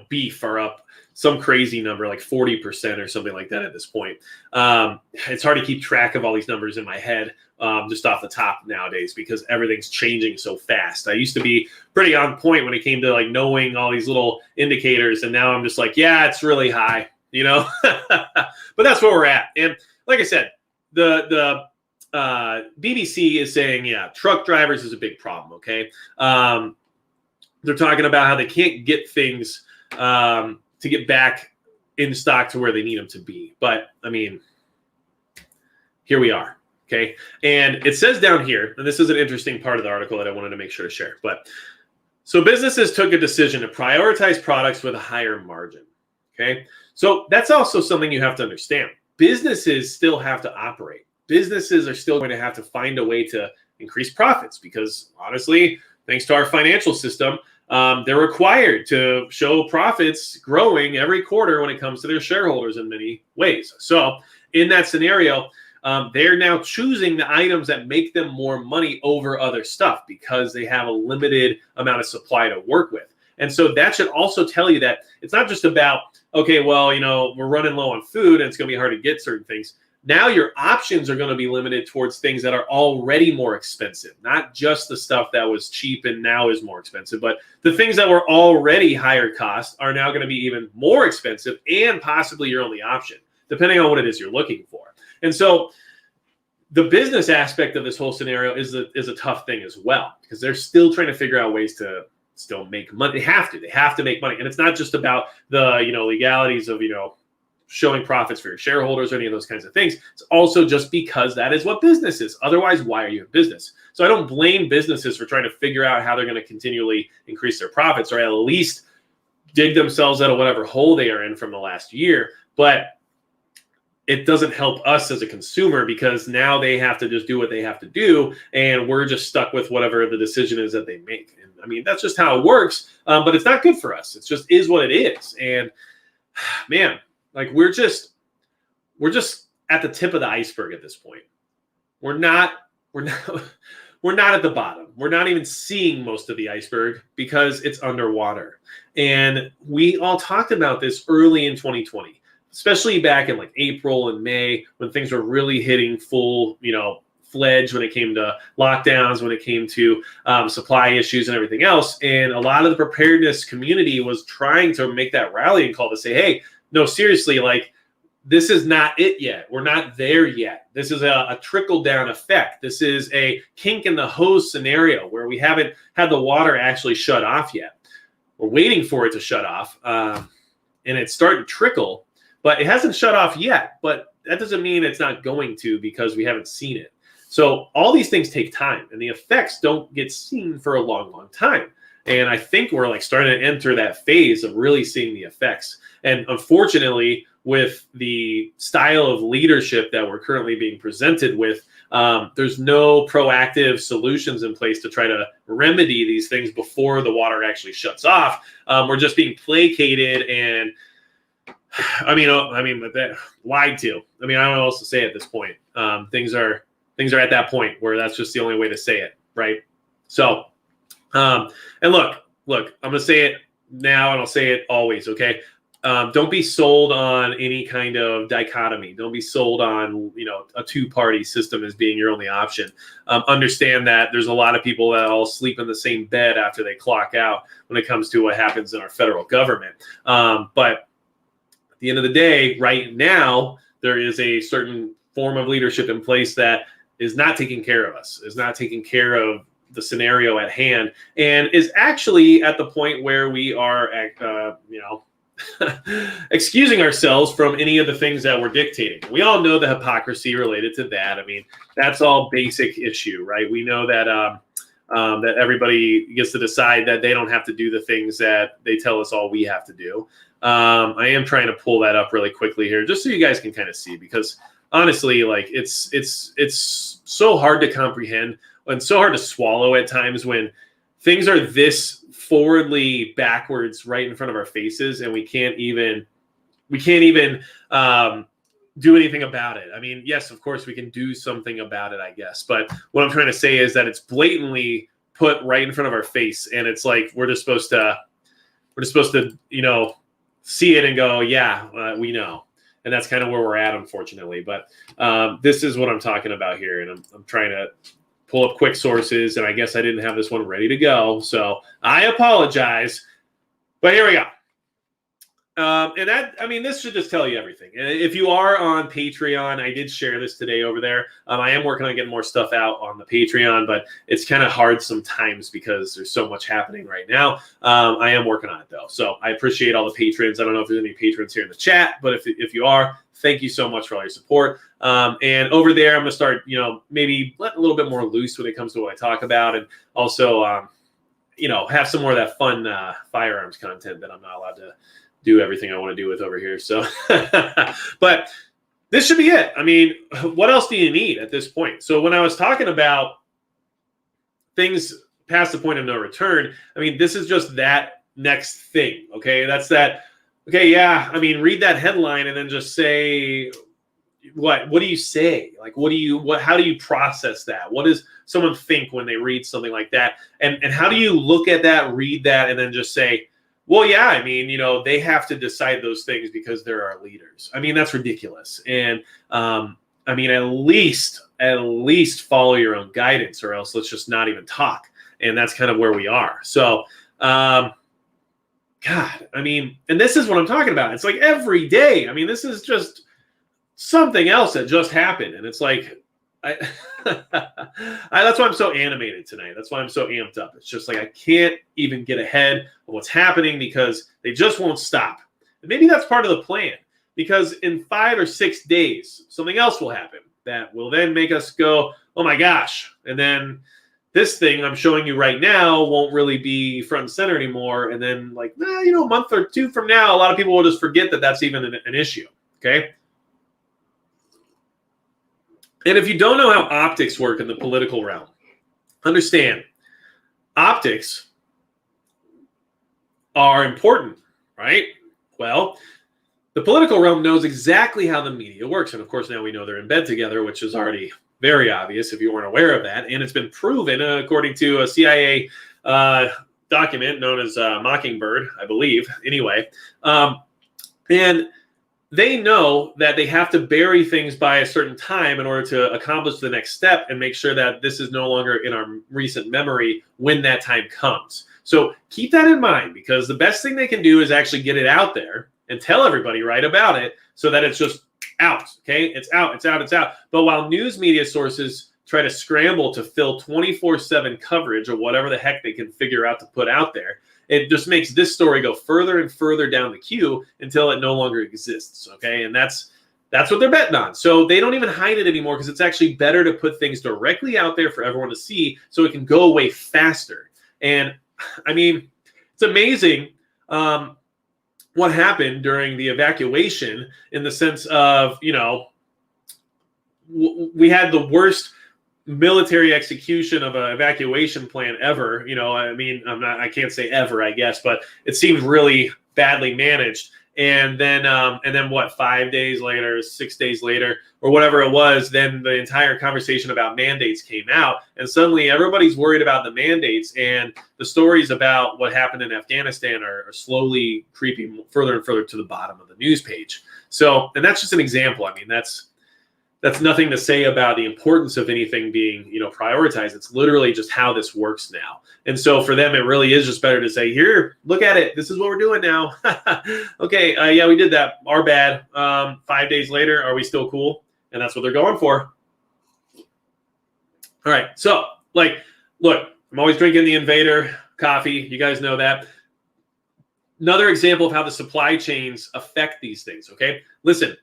beef are up some crazy number, like 40% or something like that at this point. It's hard to keep track of all these numbers in my head just off the top nowadays, because everything's changing so fast. I used to be pretty on point when it came to knowing all these little indicators, and now I'm just yeah, it's really high, But that's where we're at. And like I said, the BBC is saying, truck drivers is a big problem, okay? They're talking about how they can't get things to get back in stock to where they need them to be. But, here we are, okay? And it says down here, and this is an interesting part of the article that I wanted to make sure to share. But so businesses took a decision to prioritize products with a higher margin, okay? So that's also something you have to understand. Businesses still have to operate. Businesses are still going to have to find a way to increase profits, because honestly, thanks to our financial system, they're required to show profits growing every quarter when it comes to their shareholders in many ways. So in that scenario, they're now choosing the items that make them more money over other stuff, because they have a limited amount of supply to work with. And so that should also tell you that it's not just about, okay, well, we're running low on food and it's going to be hard to get certain things. Now your options are going to be limited towards things that are already more expensive, not just the stuff that was cheap and now is more expensive, but the things that were already higher cost are now going to be even more expensive and possibly your only option, depending on what it is you're looking for. And so the business aspect of this whole scenario is a tough thing as well, because they're still trying to figure out ways to still make money. They have to make money. And it's not just about the, legalities of, showing profits for your shareholders or any of those kinds of things. It's also just because that is what business is. Otherwise, why are you in business? So I don't blame businesses for trying to figure out how they're going to continually increase their profits, or at least dig themselves out of whatever hole they are in from the last year. But it doesn't help us as a consumer, because now they have to just do what they have to do, and we're just stuck with whatever the decision is that they make. And I mean, that's just how it works, but it's not good for us. It just is what it is. And man, like we're just at the tip of the iceberg at this point. We're not at the bottom. We're not even seeing most of the iceberg because it's underwater. And we all talked about this early in 2020. Especially back in like April and May, when things were really hitting full, fledged, when it came to lockdowns, when it came to supply issues and everything else. And a lot of the preparedness community was trying to make that rallying call to say, hey, no, seriously, like this is not it yet. We're not there yet. This is a trickle down effect. This is a kink in the hose scenario where we haven't had the water actually shut off yet. We're waiting for it to shut off, and it's starting to trickle. But it hasn't shut off yet, but that doesn't mean it's not going to, because we haven't seen it. So all these things take time, and the effects don't get seen for a long, long time. And I think we're like starting to enter that phase of really seeing the effects. And unfortunately, with the style of leadership that we're currently being presented with, there's no proactive solutions in place to try to remedy these things before the water actually shuts off. We're just being placated and but that lied to. I don't know what else to say at this point. Things are at that point where that's just the only way to say it, right? So, and look, I'm going to say it now, and I'll say it always, okay? Don't be sold on any kind of dichotomy. Don't be sold on, a two-party system as being your only option. Understand that there's a lot of people that all sleep in the same bed after they clock out when it comes to what happens in our federal government. But at the end of the day, right now, there is a certain form of leadership in place that is not taking care of us, is not taking care of the scenario at hand, and is actually at the point where we are, excusing ourselves from any of the things that we're dictating. We all know the hypocrisy related to that. That's all basic issue, right? We know that that everybody gets to decide that they don't have to do the things that they tell us all we have to do. I am trying to pull that up really quickly here, just so you guys can kind of see, because honestly, like it's so hard to comprehend and so hard to swallow at times when things are this forwardly backwards right in front of our faces, and we can't even do anything about it. Yes, of course we can do something about it, I guess. But what I'm trying to say is that it's blatantly put right in front of our face, and it's like we're just supposed to see it and go, yeah, we know. And that's kind of where we're at, unfortunately. But this is what I'm talking about here. And I'm trying to pull up quick sources. And I guess I didn't have this one ready to go. So I apologize. But here we go. This should just tell you everything. If you are on Patreon, I did share this today over there. I am working on getting more stuff out on the Patreon, but it's kind of hard sometimes because there's so much happening right now. I am working on it though. So I appreciate all the patrons. I don't know if there's any patrons here in the chat, but if you are, thank you so much for all your support. And over there, I'm going to start, maybe let a little bit more loose when it comes to what I talk about, and also, have some more of that fun firearms content that I'm not allowed to do everything I want to do with over here. So, but this should be it. What else do you need at this point? So when I was talking about things past the point of no return, this is just that next thing. Okay. That's that. Okay. Yeah. Read that headline and then just say, what do you say? Like, how do you process that? What does someone think when they read something like that? And how do you look at that, read that, and then just say, well, yeah, they have to decide those things because they're our leaders. That's ridiculous. And at least follow your own guidance, or else let's just not even talk. And that's kind of where we are. So, and this is what I'm talking about. It's like every day. This is just something else that just happened. And it's like, that's why I'm so animated tonight. That's why I'm so amped up. It's just like I can't even get ahead of what's happening because they just won't stop. And maybe that's part of the plan, because in 5 or 6 days, something else will happen that will then make us go, oh my gosh. And then this thing I'm showing you right now won't really be front and center anymore. And then like, a month or two from now, a lot of people will just forget that that's even an issue. Okay. And if you don't know how optics work in the political realm, understand optics are important, right? Well, the political realm knows exactly how the media works. And of course, now we know they're in bed together, which is already very obvious if you weren't aware of that. And it's been proven, according to a CIA document known as Mockingbird, I believe, anyway. And they know that they have to bury things by a certain time in order to accomplish the next step and make sure that this is no longer in our recent memory when that time comes. So keep that in mind, because the best thing they can do is actually get it out there and tell everybody right about it so that it's just out, okay? It's out, it's out, it's out. But while news media sources try to scramble to fill 24/7 coverage or whatever the heck they can figure out to put out there, it just makes this story go further and further down the queue until it no longer exists, okay? And that's what they're betting on. So they don't even hide it anymore because it's actually better to put things directly out there for everyone to see so it can go away faster. And I mean, it's amazing what happened during the evacuation in the sense of, we had the worst military execution of an evacuation plan ever. I can't say ever, I guess, but it seemed really badly managed. And then what, 5 days later, 6 days later, or whatever it was, then the entire conversation about mandates came out. And suddenly everybody's worried about the mandates, and the stories about what happened in Afghanistan are slowly creeping further and further to the bottom of the news page. So, and that's just an example. I mean, that's nothing to say about the importance of anything being, prioritized. It's literally just how this works now. And so for them, it really is just better to say, here, look at it. This is what we're doing now. Okay, yeah, we did that. Our bad. 5 days later, are we still cool? And that's what they're going for. All right, so, look, I'm always drinking the Invader coffee. You guys know that. Another example of how the supply chains affect these things, okay? Listen,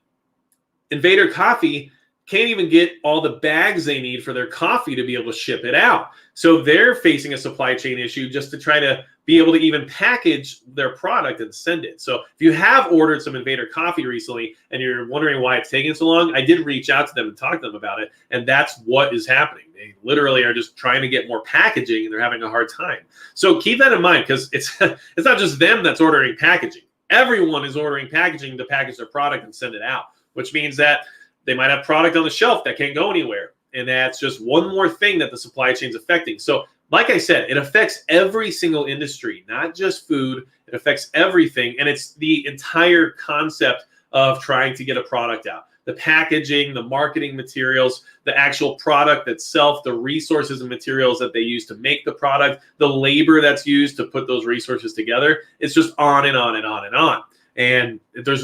Invader coffee can't even get all the bags they need for their coffee to be able to ship it out. So they're facing a supply chain issue just to try to be able to even package their product and send it. So if you have ordered some Invader coffee recently and you're wondering why it's taking so long, I did reach out to them and talk to them about it. And that's what is happening. They literally are just trying to get more packaging and they're having a hard time. So keep that in mind, because it's not just them that's ordering packaging. Everyone is ordering packaging to package their product and send it out, which means that they might have product on the shelf that can't go anywhere. And that's just one more thing that the supply chain is affecting. So like I said, it affects every single industry, not just food. It affects everything. And it's the entire concept of trying to get a product out. The packaging, the marketing materials, the actual product itself, the resources and materials that they use to make the product, the labor that's used to put those resources together. It's just on and on and on and on. And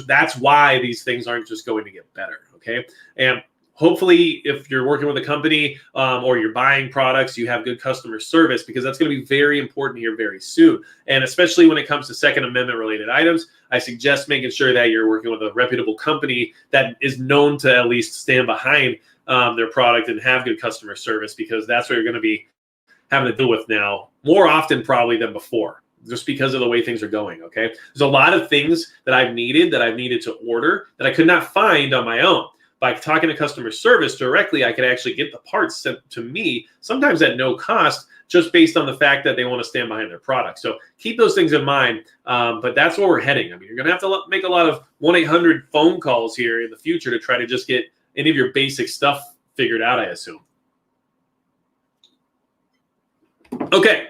that's why these things aren't just going to get better, okay? And hopefully, if you're working with a company or you're buying products, you have good customer service, because that's going to be very important here very soon. And especially when it comes to Second Amendment related items, I suggest making sure that you're working with a reputable company that is known to at least stand behind their product and have good customer service, because that's what you're going to be having to deal with now more often probably than before, just because of the way things are going, okay? There's a lot of things that I've needed to order that I could not find on my own. By talking to customer service directly, I could actually get the parts sent to me, sometimes at no cost, just based on the fact that they want to stand behind their product. So keep those things in mind, but that's where we're heading. I mean, you're going to have to make a lot of 1-800 phone calls here in the future to try to just get any of your basic stuff figured out, I assume. Okay.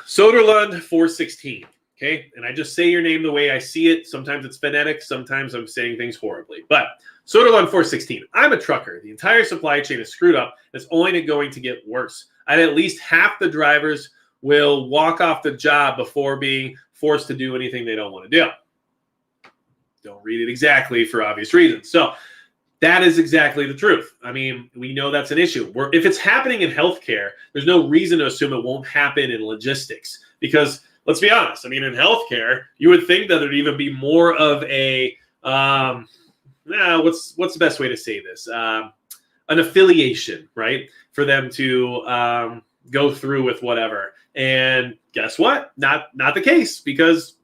Soderlund 416. Okay, and I just say your name the way I see it. Sometimes it's phonetic, sometimes I'm saying things horribly. But Soderlund 416, I'm a trucker. The entire supply chain is screwed up. It's only going to get worse. At least half the drivers will walk off the job before being forced to do anything they don't want to do. Don't read it exactly for obvious reasons. So that is exactly the truth. I mean, we know that's an issue. If it's happening in healthcare, there's no reason to assume it won't happen in logistics, because let's be honest. I mean, in healthcare, you would think that there'd even be more of a what's the best way to say this? An affiliation, right? For them to go through with whatever. And guess what? Not the case, because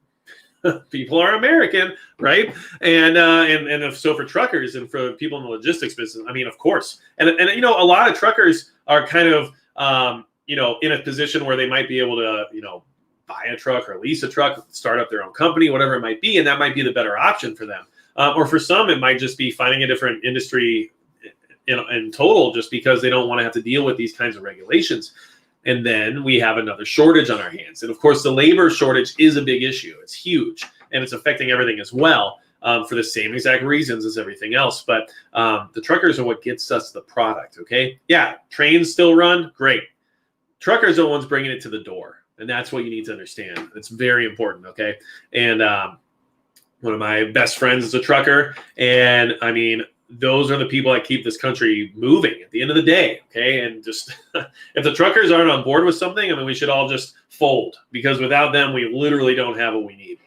people are American, right? And so for truckers and for people in the logistics business, I mean, of course. And a lot of truckers are kind of in a position where they might be able to buy a truck or lease a truck, start up their own company, whatever it might be, and that might be the better option for them. Or for some, it might just be finding a different industry in total, just because they don't want to have to deal with these kinds of regulations. And then we have another shortage on our hands. And of course, the labor shortage is a big issue. It's huge, and it's affecting everything as well, for the same exact reasons as everything else. But the truckers are what gets us the product, okay? Yeah, trains still run, great. Truckers are the ones bringing it to the door, and that's what you need to understand. It's very important, okay? And one of my best friends is a trucker, and I mean, those are the people that keep this country moving at the end of the day, okay? And just if the truckers aren't on board with something, I mean, we should all just fold, because without them, we literally don't have what we need.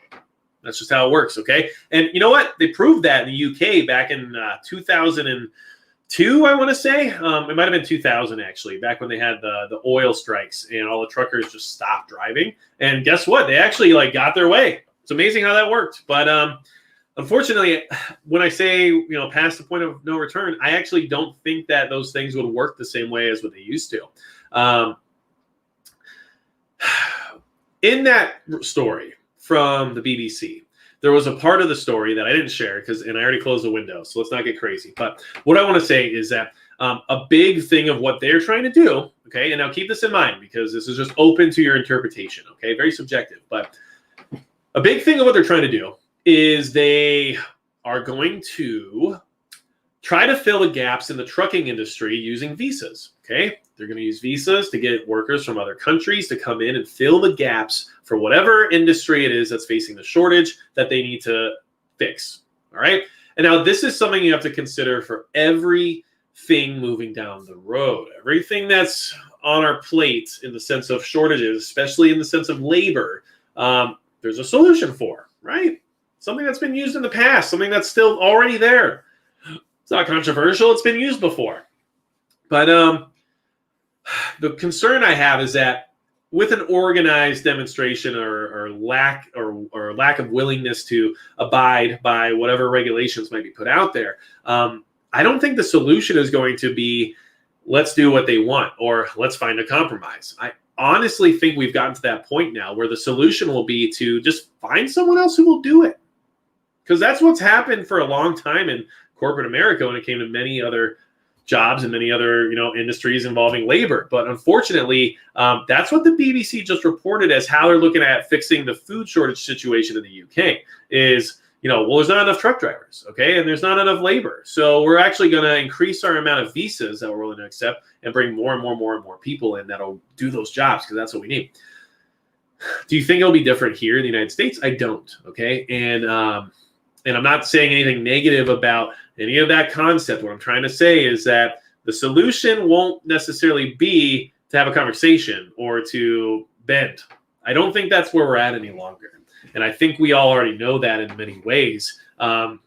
That's just how it works, okay? And you know what? They proved that in the UK back in 2002, I want to say. It might have been 2000, actually, back when they had the oil strikes and all the truckers just stopped driving. And guess what? They actually got their way. It's amazing how that worked. But unfortunately, when I say, past the point of no return, I actually don't think that those things would work the same way as what they used to. In that story from the BBC, there was a part of the story that I didn't share and I already closed the window, so let's not get crazy. But what I want to say is that a big thing of what they're trying to do, okay, and now keep this in mind, because this is just open to your interpretation, okay, very subjective, but a big thing of what they're trying to do is they are going to try to fill the gaps in the trucking industry using visas, okay? They're going to use visas to get workers from other countries to come in and fill the gaps for whatever industry it is that's facing the shortage that they need to fix, all right? And now this is something you have to consider for everything moving down the road, everything that's on our plate in the sense of shortages, especially in the sense of labor, there's a solution for, right? Something that's been used in the past, something that's still already there. It's not controversial. It's been used before. But the concern I have is that with an organized demonstration or lack of willingness to abide by whatever regulations might be put out there, I don't think the solution is going to be let's do what they want or let's find a compromise. I honestly think we've gotten to that point now where the solution will be to just find someone else who will do it. Because that's what's happened for a long time in corporate America when it came to many other jobs and many other industries involving labor. But unfortunately, that's what the BBC just reported as how they're looking at fixing the food shortage situation in the UK is, well, there's not enough truck drivers, okay? And there's not enough labor. So we're actually going to increase our amount of visas that we're willing to accept and bring more and more people in that'll do those jobs, because that's what we need. Do you think it'll be different here in the United States? I don't, okay? And I'm not saying anything negative about any of that concept. What I'm trying to say is that the solution won't necessarily be to have a conversation or to bend. I don't think that's where we're at any longer. And I think we all already know that in many ways. And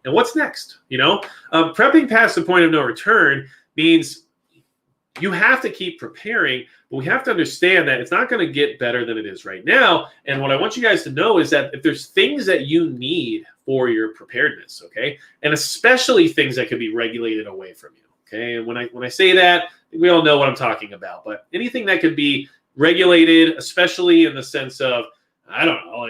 what's next? Prepping past the point of no return means you have to keep preparing, but we have to understand that it's not going to get better than it is right now. And what I want you guys to know is that if there's things that you need for your preparedness, okay, and especially things that could be regulated away from you, okay, and when I say that, we all know what I'm talking about, but anything that could be regulated, especially in the sense of, I don't know,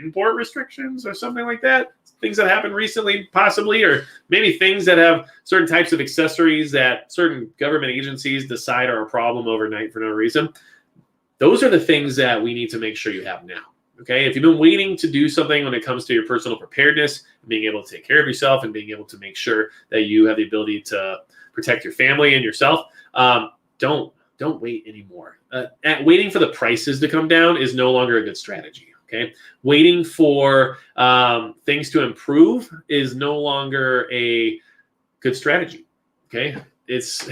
import restrictions or something like that, things that happened recently possibly, or maybe things that have certain types of accessories that certain government agencies decide are a problem overnight for no reason. Those are the things that we need to make sure you have now. Okay, if you've been waiting to do something when it comes to your personal preparedness, being able to take care of yourself and being able to make sure that you have the ability to protect your family and yourself, don't wait anymore. Waiting for the prices to come down is no longer a good strategy. Okay, waiting for things to improve is no longer a good strategy. Okay, it's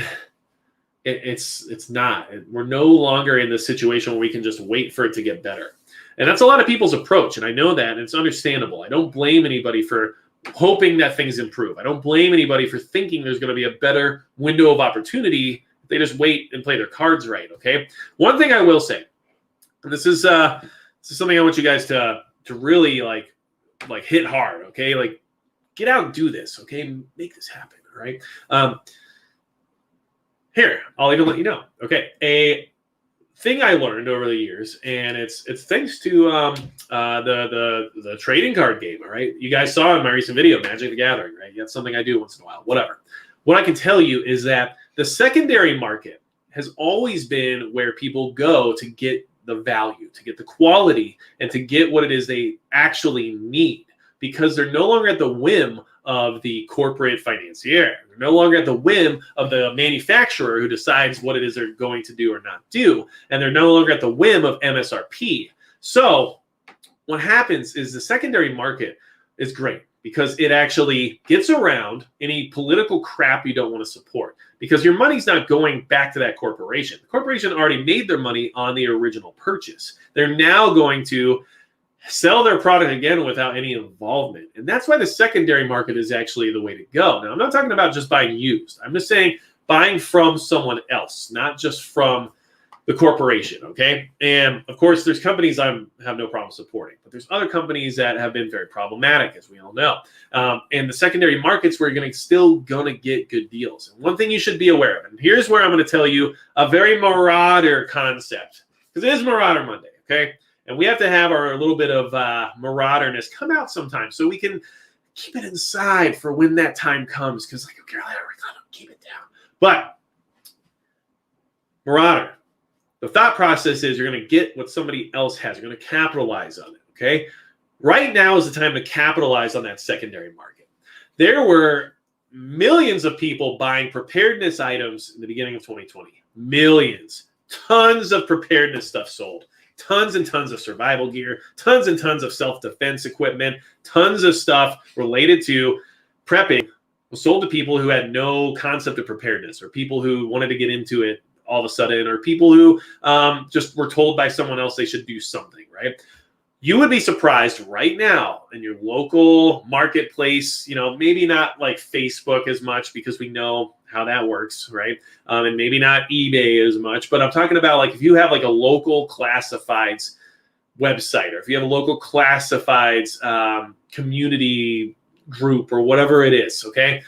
not. We're no longer in the situation where we can just wait for it to get better. And that's a lot of people's approach. And I know that, and it's understandable. I don't blame anybody for hoping that things improve. I don't blame anybody for thinking there's going to be a better window of opportunity if they just wait and play their cards right, okay? One thing I will say, and this is something I want you guys to really like hit hard, okay? Like, get out and do this, okay? Make this happen, all right? Here, I'll even let you know. Okay, a thing I learned over the years, and it's thanks to the trading card game, all right? You guys saw in my recent video, Magic the Gathering, right? That's something I do once in a while, whatever. What I can tell you is that the secondary market has always been where people go to get the value, to get the quality, and to get what it is they actually need, because they're no longer at the whim of the corporate financier. They're no longer at the whim of the manufacturer who decides what it is they're going to do or not do. And they're no longer at the whim of MSRP. So what happens is the secondary market is great because it actually gets around any political crap you don't want to support, because your money's not going back to that corporation. The corporation already made their money on the original purchase. They're now going to sell their product again without any involvement. And that's why the secondary market is actually the way to go. Now, I'm not talking about just buying used. I'm just saying buying from someone else, not just from the corporation, okay? And of course, there's companies I have no problem supporting, but there's other companies that have been very problematic, as we all know. And the secondary markets, we're still gonna get good deals. And one thing you should be aware of, and here's where I'm gonna tell you a very Marauder concept, because it is Marauder Monday, okay? And we have to have our little bit of Marauderness come out sometimes so we can keep it inside for when that time comes. Because, like, okay, we're going to keep it down. But Marauder, the thought process is you're going to get what somebody else has. You're going to capitalize on it, okay? Right now is the time to capitalize on that secondary market. There were millions of people buying preparedness items in the beginning of 2020. Millions. Tons of preparedness stuff sold. Tons and tons of survival gear, tons and tons of self-defense equipment, tons of stuff related to prepping was sold to people who had no concept of preparedness, or people who wanted to get into it all of a sudden, or people who just were told by someone else they should do something, right? You would be surprised right now in your local marketplace, you know, maybe not like Facebook as much because we know how that works, right? And maybe not eBay as much, but I'm talking about like if you have like a local classifieds website, or if you have a local classifieds community group or whatever it is, okay?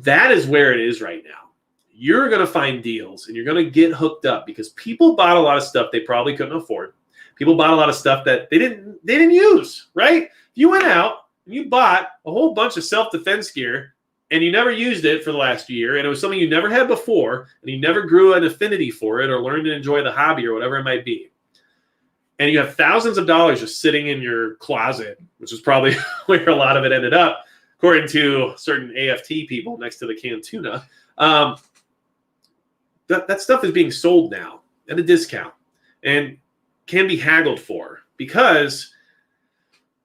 That is where it is right now. You're going to find deals and you're going to get hooked up because people bought a lot of stuff they probably couldn't afford. People bought a lot of stuff that they didn't use, right? If you went out and you bought a whole bunch of self-defense gear and you never used it for the last year, and it was something you never had before, and you never grew an affinity for it or learned to enjoy the hobby or whatever it might be, and you have thousands of dollars just sitting in your closet, which is probably where a lot of it ended up, according to certain AFT people next to the canned tuna, that stuff is being sold now at a discount and can be haggled for because,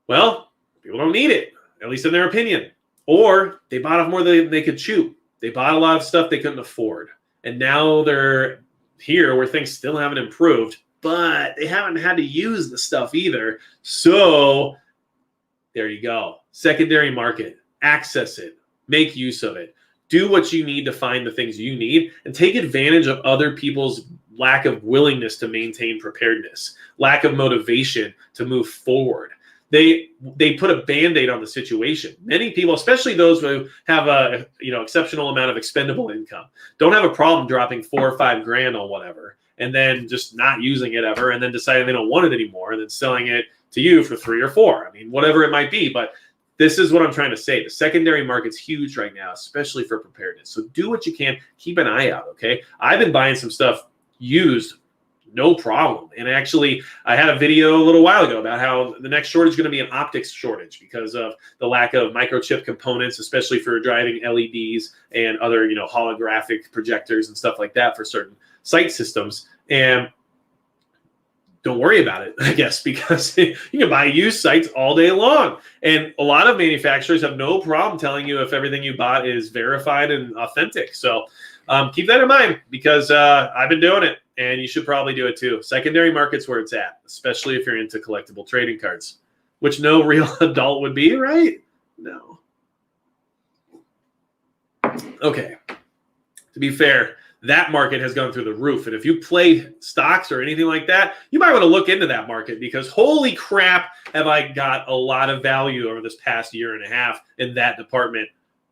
well, people don't need it, at least in their opinion. Or they bought off more than they could chew. They bought a lot of stuff they couldn't afford. And now they're here where things still haven't improved, but they haven't had to use the stuff either. So there you go. Secondary market. Access it. Make use of it. Do what you need to find the things you need and take advantage of other people's lack of willingness to maintain preparedness, lack of motivation to move forward. They put a Band-Aid on the situation. Many people, especially those who have a exceptional amount of expendable income, don't have a problem dropping $4 or $5 grand on whatever and then just not using it ever and then deciding they don't want it anymore and then selling it to you for 3 or 4. I mean, whatever it might be. But this is what I'm trying to say. The secondary market's huge right now, especially for preparedness. So do what you can. Keep an eye out, okay? I've been buying some stuff used, no problem. And actually, I had a video a little while ago about how the next shortage is going to be an optics shortage because of the lack of microchip components, especially for driving LEDs and other, holographic projectors and stuff like that for certain sight systems. And don't worry about it, I guess, because you can buy used sights all day long. And a lot of manufacturers have no problem telling you if everything you bought is verified and authentic. So keep that in mind because I've been doing it. and you should probably do it too. Secondary market's where it's at, especially if you're into collectible trading cards, which no real adult would be, right? No. Okay. To be fair, that market has gone through the roof. And if you play stocks or anything like that, you might want to look into that market, because holy crap, have I got a lot of value over this past year and a half in that department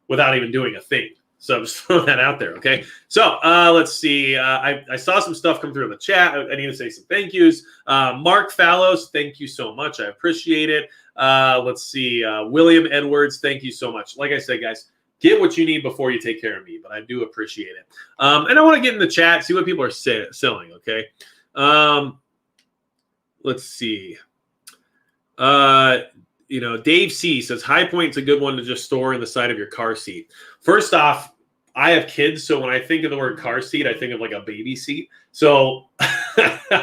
without even doing a thing. So I'm just throwing that out there, okay? So let's see. I saw some stuff come through in the chat. I need to say some thank yous. Mark Fallows, thank you so much. I appreciate it. Let's see. William Edwards, thank you so much. Like I said, guys, get what you need before you take care of me, but I do appreciate it. And I want to get in the chat, see what people are selling, okay? Let's see. Dave C says, High Point's a good one to just store in the side of your car seat. First off, I have kids, so when I think of the word car seat, I think of like a baby seat. So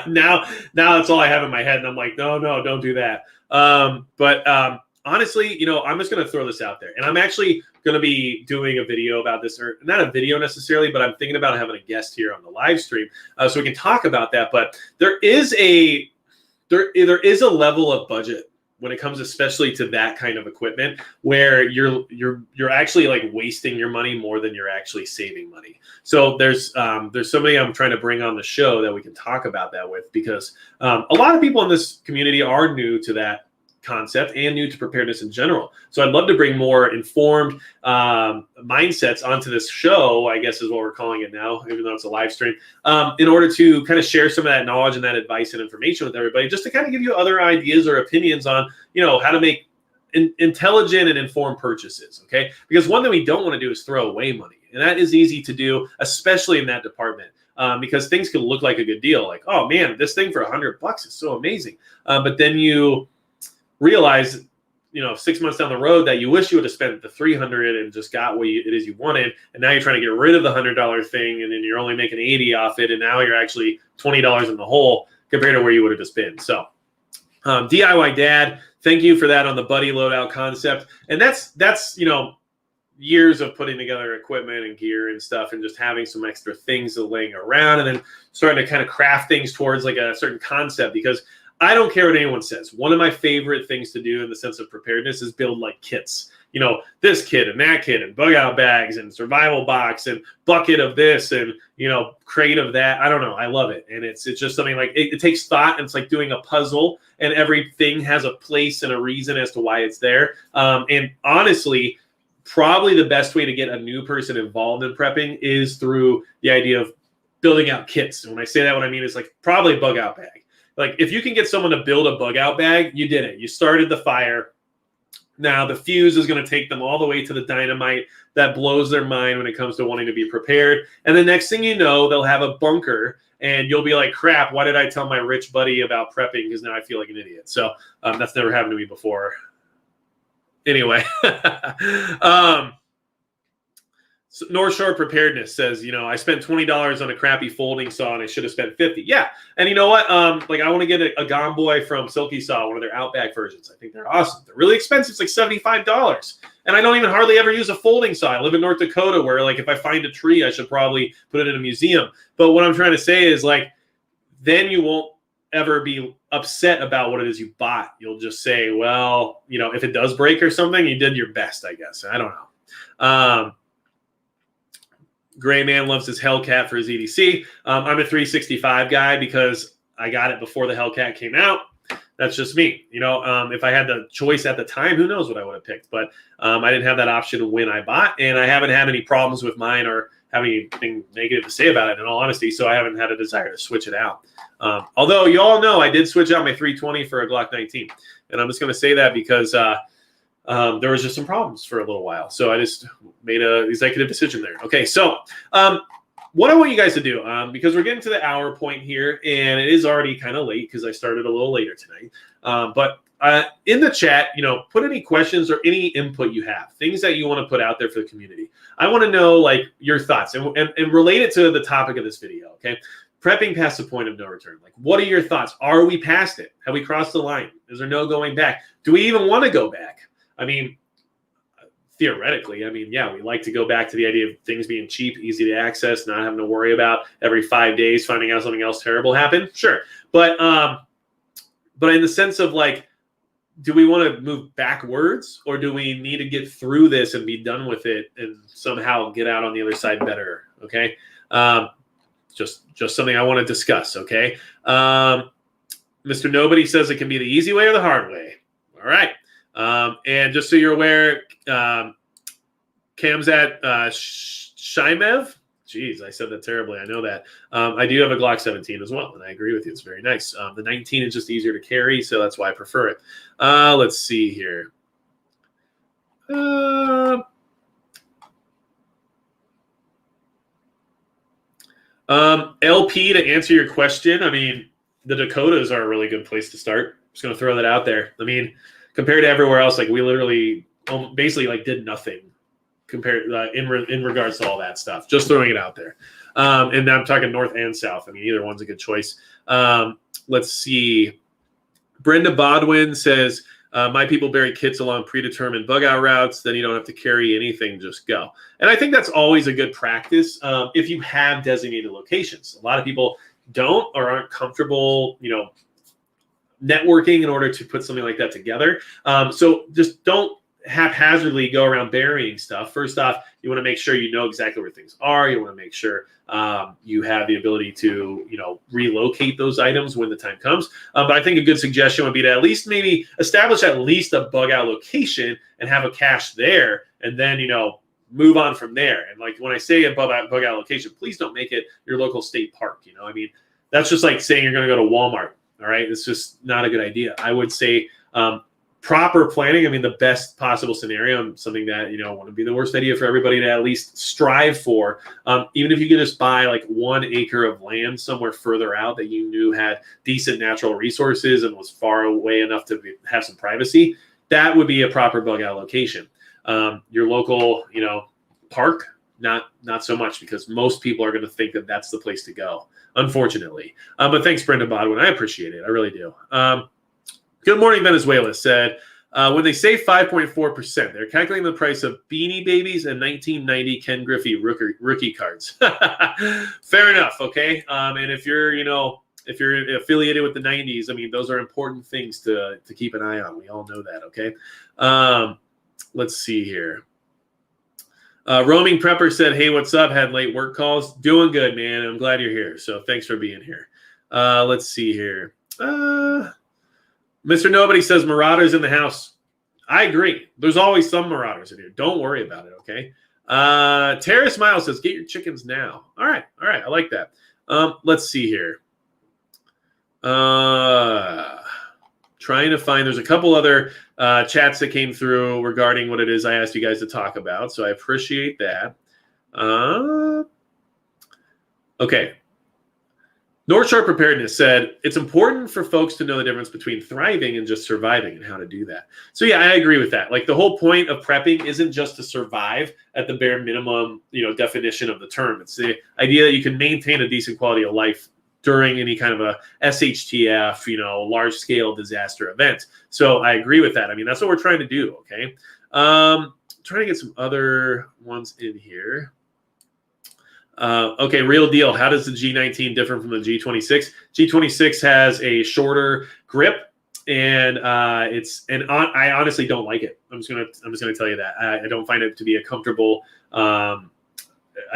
now that's all I have in my head, and I'm like, no, don't do that. But honestly, I'm just going to throw this out there, and I'm actually going to be doing a video about this, or not a video necessarily, but I'm thinking about having a guest here on the live stream so we can talk about that. But there is a level of budget when it comes especially to that kind of equipment, where you're actually like wasting your money more than you're actually saving money. So there's somebody I'm trying to bring on the show that we can talk about that with, because a lot of people in this community are new to that concept and new to preparedness in general. So I'd love to bring more informed mindsets onto this show, I guess is what we're calling it now, even though it's a live stream, in order to kind of share some of that knowledge and that advice and information with everybody, just to kind of give you other ideas or opinions on, how to make intelligent and informed purchases, okay? Because one thing we don't want to do is throw away money. And that is easy to do, especially in that department. Because things can look like a good deal. Like, oh man, this thing for $100 is so amazing. But then you realize, 6 months down the road that you wish you would have spent the $300 and just got what it is you wanted, and now you're trying to get rid of the $100 thing, and then you're only making $80 off it, and now you're actually $20 in the hole compared to where you would have just been. So, DIY Dad, thank you for that on the buddy loadout concept, and that's years of putting together equipment and gear and stuff, and just having some extra things laying around, and then starting to kind of craft things towards like a certain concept, because I don't care what anyone says. One of my favorite things to do in the sense of preparedness is build like kits. This kit and that kit and bug out bags and survival box and bucket of this and, crate of that. I don't know. I love it. And it's just something like it takes thought, and it's like doing a puzzle, and everything has a place and a reason as to why it's there. And honestly, probably the best way to get a new person involved in prepping is through the idea of building out kits. And when I say that, what I mean is like probably a bug out bag. Like if you can get someone to build a bug out bag, you did it. You started the fire. Now the fuse is going to take them all the way to the dynamite that blows their mind when it comes to wanting to be prepared. And the next thing you know, they'll have a bunker, and you'll be like, crap, why did I tell my rich buddy about prepping? Because now I feel like an idiot. So that's never happened to me before. Anyway. So North Shore Preparedness says, I spent $20 on a crappy folding saw, and I should have spent $50. Yeah. And you know what? I want to get a Gomboy from Silky Saw, one of their Outback versions. I think they're awesome. They're really expensive. It's like $75. And I don't even hardly ever use a folding saw. I live in North Dakota, where like if I find a tree, I should probably put it in a museum. But what I'm trying to say is like, then you won't ever be upset about what it is you bought. You'll just say, well, if it does break or something, you did your best, I guess. I don't know. Gray Man loves his Hellcat for his EDC. I'm a 365 guy because I got it before the Hellcat came out. That's just me. If I had the choice at the time, who knows what I would have picked. But I didn't have that option when I bought, and I haven't had any problems with mine or have anything negative to say about it, in all honesty, so I haven't had a desire to switch it out. Although you all know I did switch out my 320 for a Glock 19. And I'm just going to say that because there was just some problems for a little while. So I just made an executive decision there. Okay, so what I want you guys to do, because we're getting to the hour point here, and it is already kind of late because I started a little later tonight. But in the chat, put any questions or any input you have, things that you want to put out there for the community. I want to know like your thoughts and relate it to the topic of this video, okay? Prepping past the point of no return. Like, what are your thoughts? Are we past it? Have we crossed the line? Is there no going back? Do we even want to go back? I mean, theoretically, I mean, yeah, we like to go back to the idea of things being cheap, easy to access, not having to worry about every 5 days finding out something else terrible happened. Sure. But in the sense of like, do we want to move backwards, or do we need to get through this and be done with it and somehow get out on the other side better? Okay. Just something I want to discuss. Okay. Mr. Nobody says it can be the easy way or the hard way. All right. And just so you're aware, Kamzat Shimev. Jeez, I said that terribly. I know that. I do have a Glock 17 as well, and I agree with you. It's very nice. The 19 is just easier to carry, so that's why I prefer it. Let's see here. LP, to answer your question, I mean, the Dakotas are a really good place to start. Just going to throw that out there. I mean, compared to everywhere else, like we literally basically like did nothing compared in regards to all that stuff. Just throwing it out there. And I'm talking north and south. I mean, either one's a good choice. Let's see. Brenda Bodwin says, my people bury kits along predetermined bug out routes. Then you don't have to carry anything, just go. And I think that's always a good practice if you have designated locations. A lot of people don't or aren't comfortable, networking in order to put something like that together. So just don't haphazardly go around burying stuff. First off, you want to make sure you know exactly where things are. You want to make sure you have the ability to, relocate those items when the time comes. But I think a good suggestion would be to at least maybe establish at least a bug out location and have a cache there, and then, move on from there. And like when I say a bug out location, please don't make it your local state park. I mean, that's just like saying you're going to go to Walmart. All right. It's just not a good idea. I would say proper planning. I mean, the best possible scenario, something that, wouldn't be the worst idea for everybody to at least strive for. Even if you could just buy like 1 acre of land somewhere further out that you knew had decent natural resources and was far away enough to have some privacy, that would be a proper bug out location. Your local, park, not so much, because most people are going to think that that's the place to go, unfortunately. But thanks, Brenda Bodwin. I appreciate it. I really do. Good morning, Venezuela said, when they say 5.4%, they're calculating the price of Beanie Babies and 1990 Ken Griffey rookie cards. Fair enough. Okay. And if you're affiliated with the 90s, I mean, those are important things to keep an eye on. We all know that. Okay. Let's see here. Roaming Prepper said, hey, what's up? Had late work calls. Doing good, man. I'm glad you're here. So thanks for being here. Let's see here. Mr. Nobody says Marauders in the house. I agree. There's always some Marauders in here. Don't worry about it, okay? Terrace Miles says, get your chickens now. All right. I like that. Let's see here. Trying to find, there's a couple other chats that came through regarding what it is I asked you guys to talk about, so I appreciate that. Okay. North Shore Preparedness said, it's important for folks to know the difference between thriving and just surviving and how to do that. So yeah, I agree with that. Like the whole point of prepping isn't just to survive at the bare minimum, definition of the term. It's the idea that you can maintain a decent quality of life during any kind of a SHTF, large scale disaster event. So I agree with that. I mean, that's what we're trying to do. Okay. Trying to get some other ones in here. Okay, real deal. How does the G19 differ from the G26? G26 has a shorter grip, and I honestly don't like it. I'm just gonna tell you that I don't find it to be a comfortable. I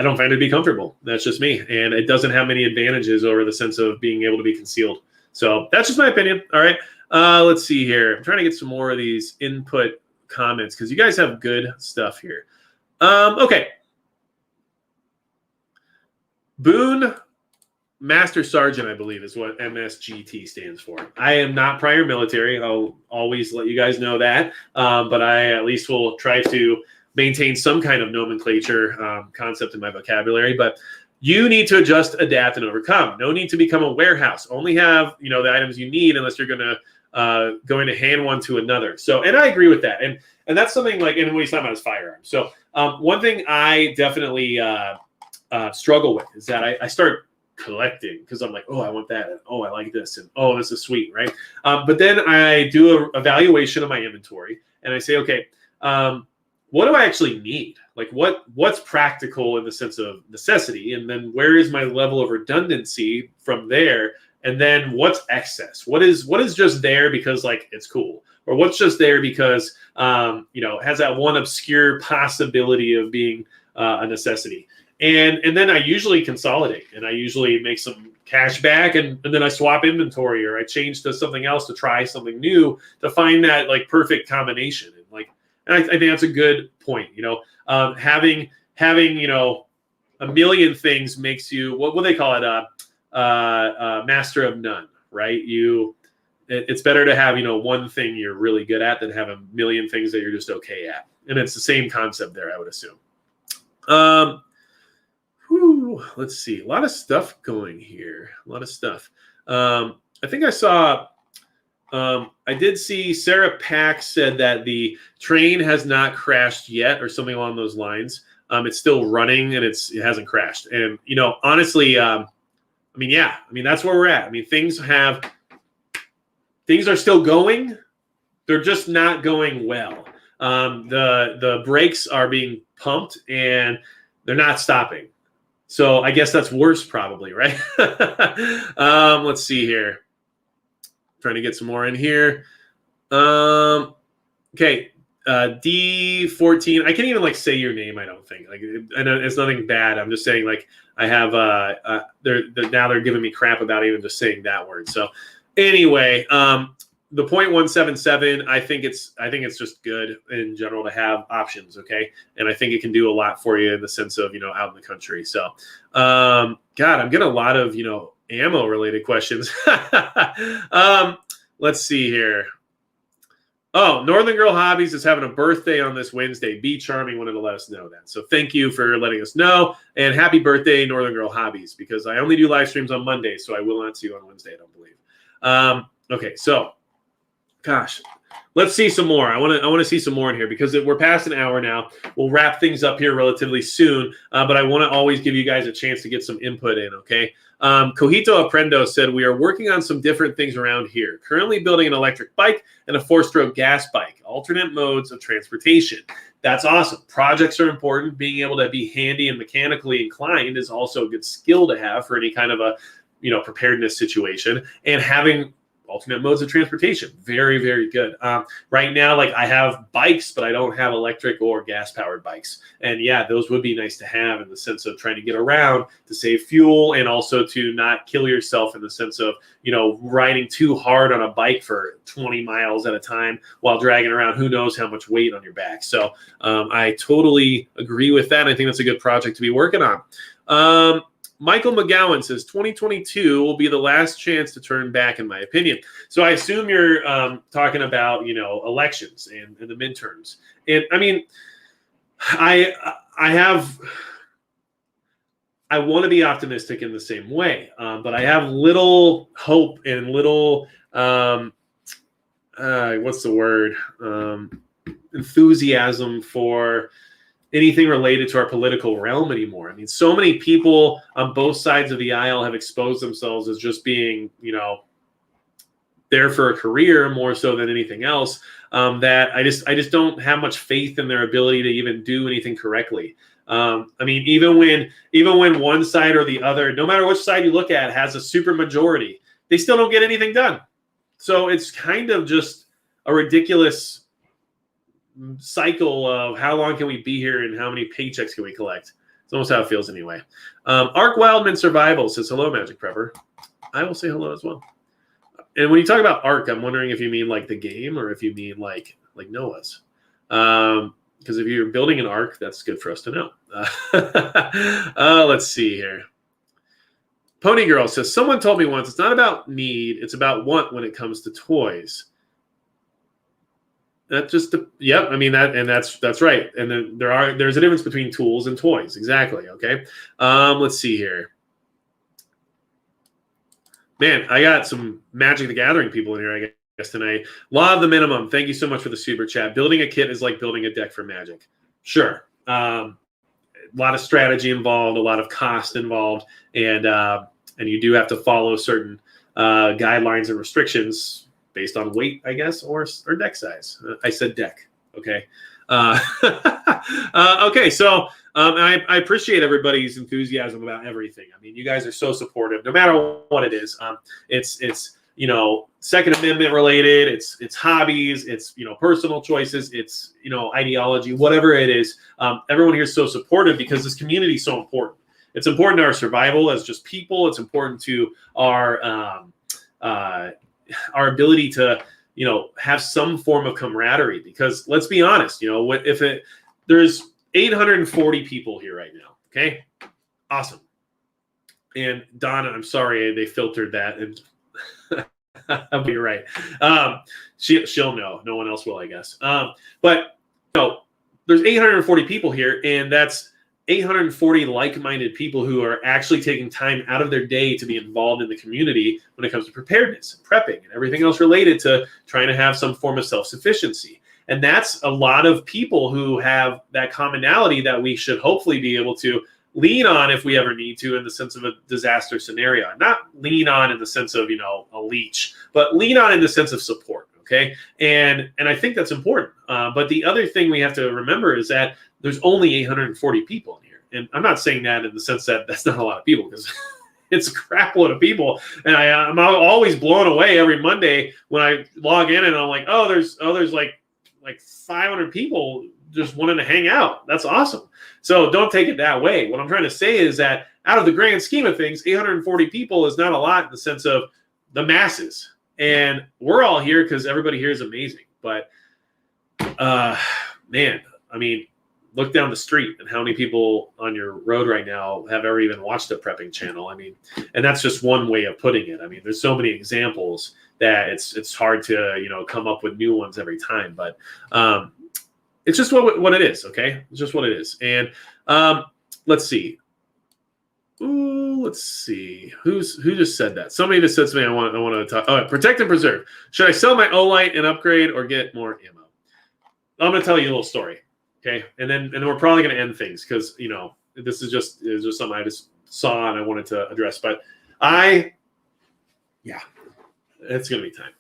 don't find it to be comfortable. That's just me, and it doesn't have many advantages over the sense of being able to be concealed. So that's just my opinion. All right. Let's see here. I'm trying to get some more of these input comments because you guys have good stuff here. Okay. Boone Master Sergeant, I believe, is what MSGT stands for. I am not prior military. I'll always let you guys know that. But I at least will try to maintain some kind of nomenclature concept in my vocabulary. But you need to adjust, adapt, and overcome. No need to become a warehouse. Only have the items you need unless you're going to hand one to another. So, and I agree with that. And that's something like, and what he's talking about is firearms. So one thing I definitely struggle with is that I start collecting because I'm like, oh, I want that, and oh, I like this, and oh, this is sweet, right? But then I do an evaluation of my inventory, and I say, okay, what do I actually need? Like what's practical in the sense of necessity, and then where is my level of redundancy from there, and then what's excess? What is just there because like it's cool, or what's just there because has that one obscure possibility of being a necessity. And then I usually consolidate, and I usually make some cash back, and then I swap inventory, or I change to something else to try something new to find that like perfect combination. And I think that's a good point. Having a million things makes you what they call it master of none, right? It's better to have one thing you're really good at than have a million things that you're just okay at. And it's the same concept there, I would assume. Let's see. A lot of stuff going here. A lot of stuff. I think I saw. I did see Sarah Pack said that the train has not crashed yet, or something along those lines. It's still running and it hasn't crashed. And honestly, that's where we're at. Things are still going. They're just not going well. The brakes are being pumped and they're not stopping. So I guess that's worse, probably, right? Let's see here. Trying to get some more in here. Okay. D14. I can't even say your name, I don't think. I know it's nothing bad. I'm just saying I have now they're giving me crap about even just saying that word. So anyway, the 0.177, I think it's just good in general to have options, okay? And I think it can do a lot for you in the sense of, out in the country. So God, I'm getting a lot of, ammo related questions. Let's see here. Oh, Northern Girl Hobbies is having a birthday on this Wednesday. Be Charming wanted to let us know that. So thank you for letting us know. And happy birthday, Northern Girl Hobbies, because I only do live streams on Monday, so I will not see you on Wednesday, I don't believe. Okay, so gosh, let's see some more. I want to see some more in here because we're past an hour now. We'll wrap things up here relatively soon, but I want to always give you guys a chance to get some input in, okay? Cojito Aprendo said, we are working on some different things around here. Currently building an electric bike and a 4-stroke gas bike, alternate modes of transportation. That's awesome. Projects are important. Being able to be handy and mechanically inclined is also a good skill to have for any kind of a, preparedness situation. And having alternate modes of transportation, very, very good. Right now, I have bikes, but I don't have electric or gas-powered bikes. And yeah, those would be nice to have in the sense of trying to get around to save fuel and also to not kill yourself in the sense of, riding too hard on a bike for 20 miles at a time while dragging around who knows how much weight on your back. So I totally agree with that. I think that's a good project to be working on. Michael McGowan says 2022 will be the last chance to turn back, in my opinion. So I assume you're talking about, elections and the midterms. And I want to be optimistic in the same way, but I have little hope and little, what's the word? Enthusiasm for anything related to our political realm anymore. So many people on both sides of the aisle have exposed themselves as just being, there for a career more so than anything else, that I just don't have much faith in their ability to even do anything correctly. Even when one side or the other, no matter which side you look at, has a super majority, they still don't get anything done. So it's kind of just a ridiculous cycle of how long can we be here and how many paychecks can we collect. It's almost how it feels anyway. Ark Wildman Survival says, hello, Magic Prepper. I will say hello as well. And when you talk about Ark, I'm wondering if you mean the game or if you mean like Noah's. Because if you're building an Ark, that's good for us to know. Let's see here. Pony Girl says, someone told me once, it's not about need, it's about want when it comes to toys. That's just that's right. And then there's a difference between tools and toys. Exactly. Okay. Let's see here. Man, I got some Magic the Gathering people in here, I guess, tonight. Law of the Minimum. Thank you so much for the super chat. Building a kit is like building a deck for Magic. Sure. A lot of strategy involved, a lot of cost involved, and you do have to follow certain guidelines and restrictions based on weight, I guess, or deck size. I said deck. Okay. Okay, so I appreciate everybody's enthusiasm about everything. I mean, you guys are so supportive, no matter what it is. It's Second Amendment related. It's hobbies. It's personal choices. It's ideology, whatever it is. Everyone here is so supportive because this community is so important. It's important to our survival as just people. It's important to our ability to have some form of camaraderie, because let's be honest, there's 840 people here right now. Okay. Awesome. And Donna, I'm sorry, they filtered that. And but you're right. She'll know. No one else will, I guess. But there's 840 people here, and that's 840 like-minded people who are actually taking time out of their day to be involved in the community when it comes to preparedness and prepping and everything else related to trying to have some form of self-sufficiency. And that's a lot of people who have that commonality that we should hopefully be able to lean on if we ever need to, in the sense of a disaster scenario. Not lean on in the sense of, a leech, but lean on in the sense of support. Okay. And I think that's important. But the other thing we have to remember is that there's only 840 people in here. And I'm not saying that in the sense that that's not a lot of people, because it's a crap load of people. And I'm always blown away every Monday when I log in and I'm like, there's like 500 people just wanting to hang out. That's awesome. So don't take it that way. What I'm trying to say is that out of the grand scheme of things, 840 people is not a lot in the sense of the masses. And we're all here because everybody here is amazing. But man, I mean, look down the street and how many people on your road right now have ever even watched a prepping channel. I mean, and that's just one way of putting it. I mean, there's so many examples that it's hard to, come up with new ones every time. But it's just what it is. Okay. It's just what it is. And let's see. Ooh, let's see. Who just said that? Somebody just said to me, I want to talk. Oh, protect and preserve. Should I sell my Olight and upgrade or get more ammo? I'm going to tell you a little story. Okay. And then we're probably going to end things because, this is just something I just saw and I wanted to address. But it's going to be time.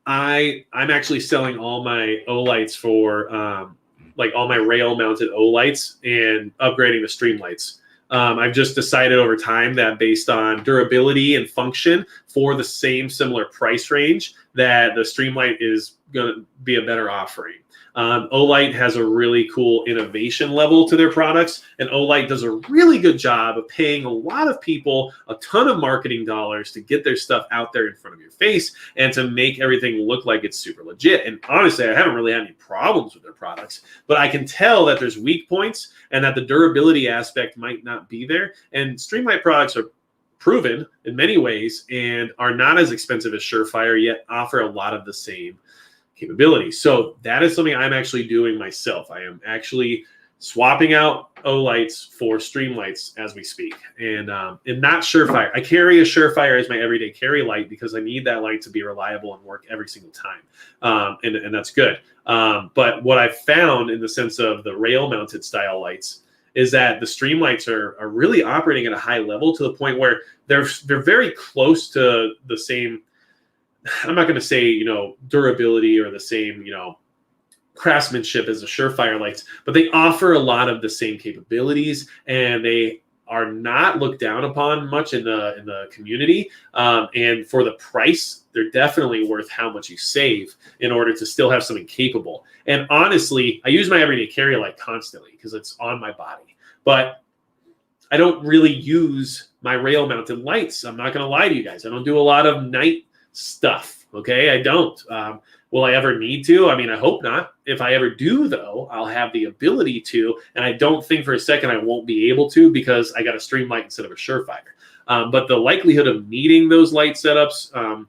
I'm actually selling all my Olights for all my rail mounted Olights and upgrading the Streamlights. I've just decided over time that based on durability and function for the similar price range, that the Streamlight is going to be a better offering. Olight has a really cool innovation level to their products, and Olight does a really good job of paying a lot of people a ton of marketing dollars to get their stuff out there in front of your face and to make everything look like it's super legit. And honestly, I haven't really had any problems with their products, but I can tell that there's weak points and that the durability aspect might not be there. And Streamlight products are proven in many ways and are not as expensive as Surefire, yet offer a lot of the same capabilities. So that is something I'm actually doing myself. I am actually swapping out Olights for Streamlights as we speak, and not Surefire. I carry a Surefire as my everyday carry light because I need that light to be reliable and work every single time, and that's good. But what I've found in the sense of the rail-mounted style lights is that the Streamlights are really operating at a high level to the point where they're very close to the same. I'm not going to say, durability or the same, craftsmanship as the Surefire lights, but they offer a lot of the same capabilities, and they are not looked down upon much in the community. And for the price, they're definitely worth how much you save in order to still have something capable. And honestly, I use my everyday carry light constantly because it's on my body, but I don't really use my rail mounted lights. I'm not going to lie to you guys. I don't do a lot of night stuff. Okay. I don't. Will I ever need to? I mean, I hope not. If I ever do, though, I'll have the ability to, and I don't think for a second I won't be able to because I got a Streamlight instead of a Surefire. But the likelihood of needing those light setups on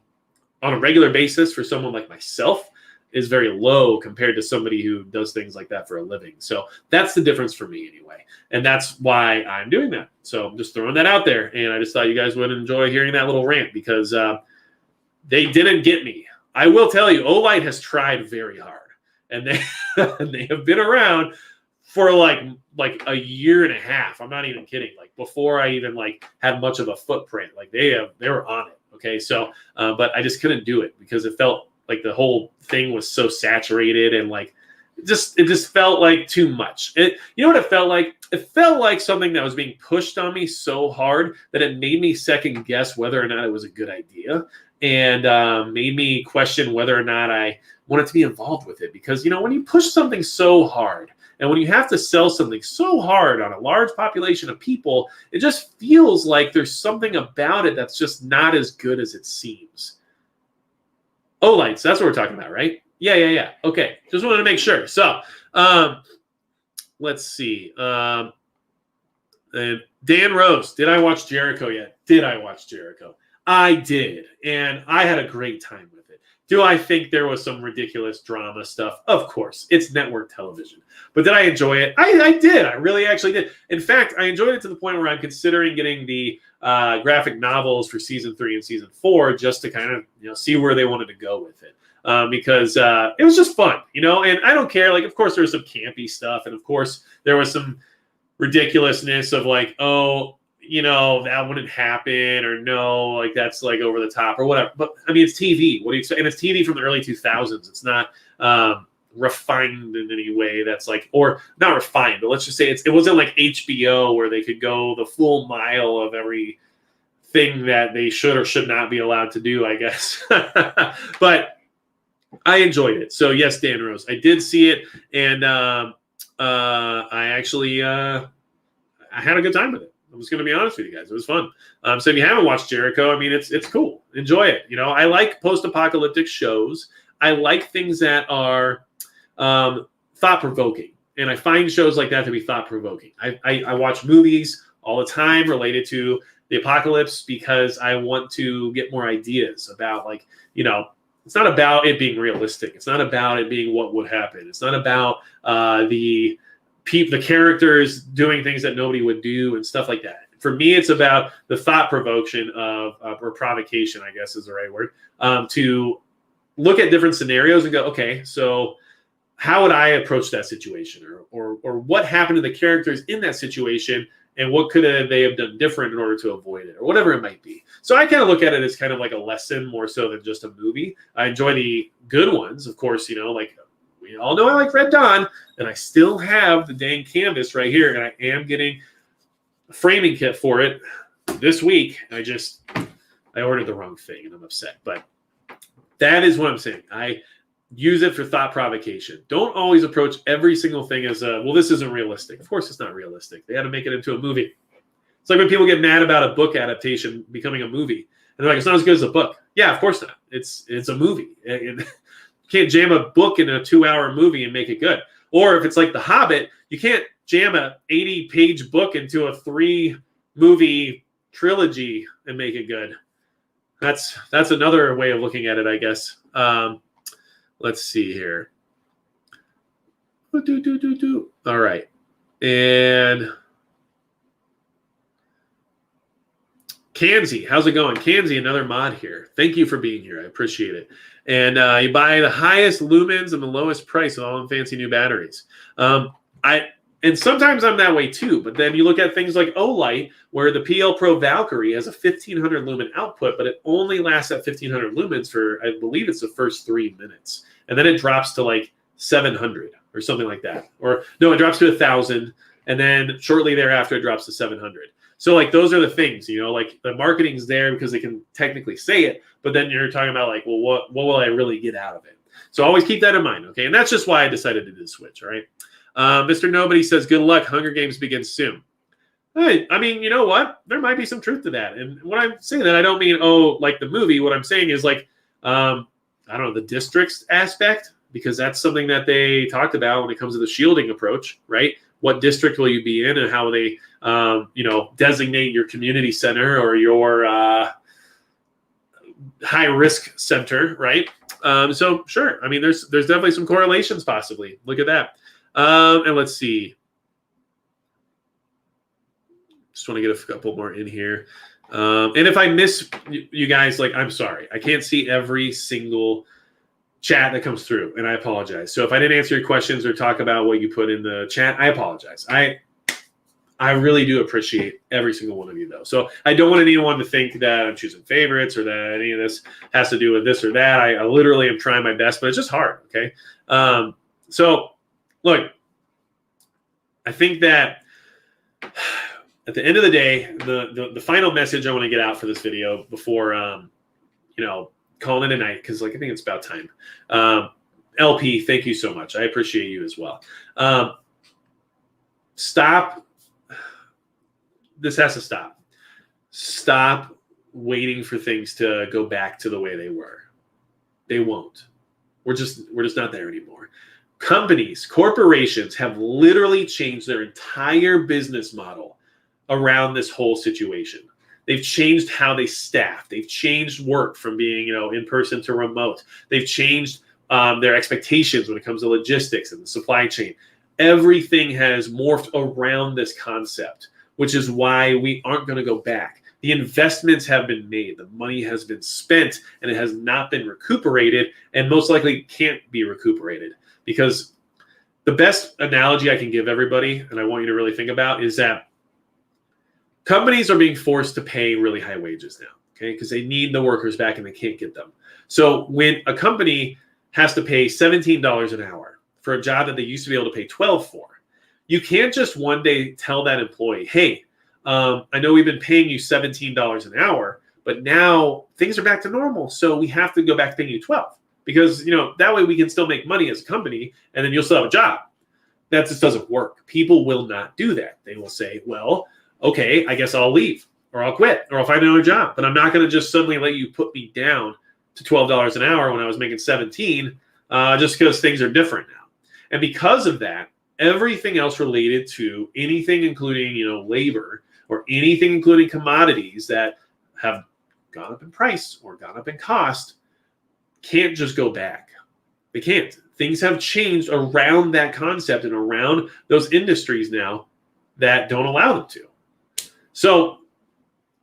a regular basis for someone like myself is very low compared to somebody who does things like that for a living. So that's the difference for me anyway. And that's why I'm doing that. So I'm just throwing that out there. And I just thought you guys would enjoy hearing that little rant because they didn't get me. I will tell you, Olight has tried very hard, and they have been around for like a year and a half. I'm not even kidding. Like before I even had much of a footprint, they were on it. Okay. So, but I just couldn't do it because it felt like the whole thing was so saturated and it just felt like too much. You know what it felt like? It felt like something that was being pushed on me so hard that it made me second guess whether or not it was a good idea, and made me question whether or not I wanted to be involved with it. Because, you know, when you push something so hard, and when you have to sell something so hard on a large population of people, it just feels like there's something about it that's just not as good as it seems. Olights, that's what we're talking about, right? Yeah. Okay, just wanted to make sure. So, let's see. Dan Rose, did I watch Jericho yet? Did I watch Jericho? I did, and I had a great time with it. Do I think there was some ridiculous drama stuff? Of course. It's network television. But did I enjoy it? I did. I really actually did. In fact, I enjoyed it to the point where I'm considering getting the graphic novels for season 3 and season 4 just to kind of, you know, see where they wanted to go with it. Because it was just fun, you know, and I don't care. Like, of course, there was some campy stuff. And of course, there was some ridiculousness of like, oh, you know, that wouldn't happen, or no, like that's like over the top or whatever. But I mean, it's TV. What do you expect? And it's TV from the early 2000s. It's not refined in any way. That's like, or not refined, but let's just say it wasn't like HBO where they could go the full mile of every thing that they should or should not be allowed to do, I guess. But I enjoyed it. So yes, Dan Rose, I did see it, and I actually I had a good time with it. I'm just going to be honest with you guys. It was fun. So if you haven't watched Jericho, I mean, it's cool. Enjoy it. You know, I like post-apocalyptic shows. I like things that are thought-provoking, and I find shows like that to be thought-provoking. I watch movies all the time related to the apocalypse because I want to get more ideas about, like, you know, it's not about it being realistic. It's not about it being what would happen. It's not about the characters doing things that nobody would do and stuff like that. For me, it's about the thought provocation of, or provocation, I guess is the right word, to look at different scenarios and go, okay, so how would I approach that situation, or what happened to the characters in that situation, and what could they have done different in order to avoid it, or whatever it might be. So I kind of look at it as kind of like a lesson more so than just a movie. I enjoy the good ones, of course, you know, like we all know I like Red Dawn, and I still have the dang canvas right here, and I am getting a framing kit for it this week. I ordered the wrong thing, and I'm upset. But that is what I'm saying. I use it for thought provocation. Don't always approach every single thing as well, this isn't realistic. Of course it's not realistic. They had to make it into a movie. It's like when people get mad about a book adaptation becoming a movie. And they're like, it's not as good as a book. Yeah, of course not. It's a movie. You can't jam a book in a 2-hour movie and make it good. Or if it's like The Hobbit, you can't jam a 80-page book into a 3-movie trilogy and make it good. That's another way of looking at it, I guess. Let's see here. All right. And Kanzi, how's it going? Kanzi, another mod here. Thank you for being here. I appreciate it. And you buy the highest lumens and the lowest price of all them fancy new batteries. And sometimes I'm that way too, but then you look at things like Olight, where the PL Pro Valkyrie has a 1500 lumen output, but it only lasts at 1500 lumens for, I believe it's the first 3 minutes. And then it drops to like 700 or something like that. Or no, it drops to 1000. And then shortly thereafter, it drops to 700. So like those are the things, you know, like the marketing's there because they can technically say it, but then you're talking about like, well, what will I really get out of it? So always keep that in mind, okay? And that's just why I decided to do the switch, all right? Mr. Nobody says, good luck. Hunger Games begins soon. Hey, I mean, you know what? There might be some truth to that. And when I'm saying that, I don't mean, oh, like the movie. What I'm saying is like, I don't know, the districts aspect, because that's something that they talked about when it comes to the shielding approach, right? What district will you be in and how they, designate your community center or your high-risk center, right? So, sure. I mean, there's definitely some correlations possibly. Look at that. And let's see. Just want to get a couple more in here. And if I miss you guys, like, I'm sorry. I can't see every single chat that comes through, and I apologize. So if I didn't answer your questions or talk about what you put in the chat, I apologize. I really do appreciate every single one of you, though. So I don't want anyone to think that I'm choosing favorites or that any of this has to do with this or that. I literally am trying my best, but it's just hard, okay? So look, I think that at the end of the day, the final message I want to get out for this video before, calling it a night, because I think it's about time. LP, thank you so much. I appreciate you as well. Stop. This has to stop. Stop waiting for things to go back to the way they were. They won't. We're just not there anymore. Companies, corporations have literally changed their entire business model around this whole situation. They've changed how they staff. They've changed work from being, in person to remote. They've changed their expectations when it comes to logistics and the supply chain. Everything has morphed around this concept, which is why we aren't going to go back. The investments have been made. The money has been spent, and it has not been recuperated, and most likely can't be recuperated. Because the best analogy I can give everybody, and I want you to really think about, is that companies are being forced to pay really high wages now, okay? Because they need the workers back and they can't get them. So when a company has to pay $17 an hour for a job that they used to be able to pay $12 for, you can't just one day tell that employee, hey, I know we've been paying you $17 an hour, but now things are back to normal, so we have to go back to paying you $12. Because, that way we can still make money as a company, and then you'll still have a job. That just doesn't work. People will not do that. They will say, well, okay, I guess I'll leave, or I'll quit, or I'll find another job. But I'm not going to just suddenly let you put me down to $12 an hour when I was making 17, just because things are different now. And because of that, everything else related to anything including, labor, or anything including commodities that have gone up in price or gone up in cost, can't just go back. They can't. Things have changed around that concept and around those industries now that don't allow them to. So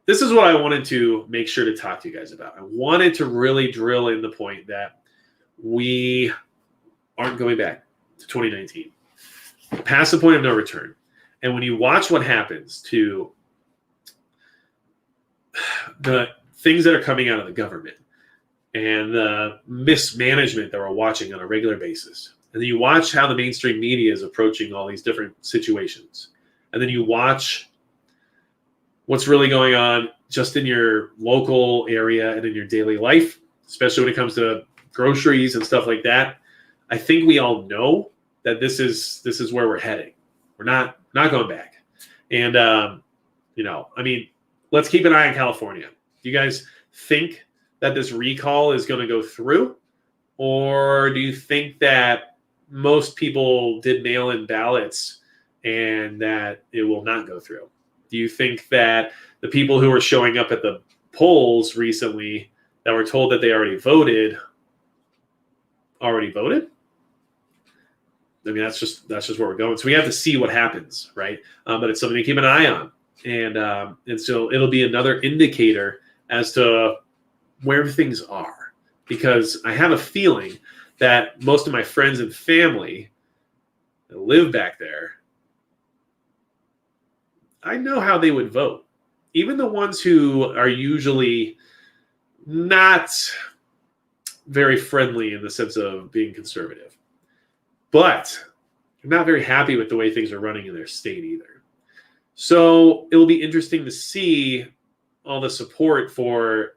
this is what I wanted to make sure to talk to you guys about. I wanted to really drill in the point that we aren't going back to 2019. Past the point of no return. And when you watch what happens to the things that are coming out of the government and the mismanagement that we're watching on a regular basis, and then you watch how the mainstream media is approaching all these different situations, and then you watch what's really going on just in your local area and in your daily life, especially when it comes to groceries and stuff like that, I think we all know that this is where we're heading. We're not going back. And, let's keep an eye on California. Do you guys think that this recall is going to go through? Or do you think that most people did mail-in ballots and that it will not go through? Do you think that the people who were showing up at the polls recently that were told that they already voted? I mean, that's just where we're going. So we have to see what happens, right? But it's something to keep an eye on. And so it'll be another indicator as to where things are. Because I have a feeling that most of my friends and family that live back there, I know how they would vote. Even the ones who are usually not very friendly in the sense of being conservative. But they're not very happy with the way things are running in their state either. So it will be interesting to see all the support for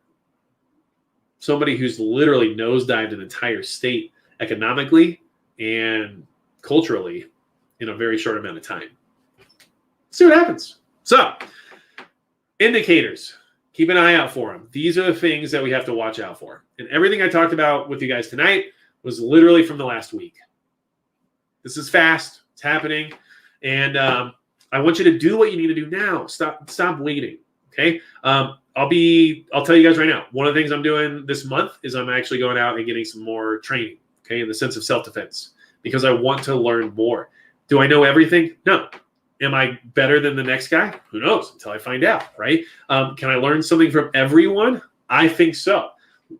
somebody who's literally nosedived an entire state economically and culturally in a very short amount of time. See what happens. So, indicators. Keep an eye out for them. These are the things that we have to watch out for. And everything I talked about with you guys tonight was literally from the last week. This is fast. It's happening. And I want you to do what you need to do now. Stop waiting. Okay? I'll tell you guys right now, one of the things I'm doing this month is I'm actually going out and getting some more training, okay, in the sense of self-defense, because I want to learn more. Do I know everything? No. Am I better than the next guy? Who knows until I find out, right? Can I learn something from everyone? I think so.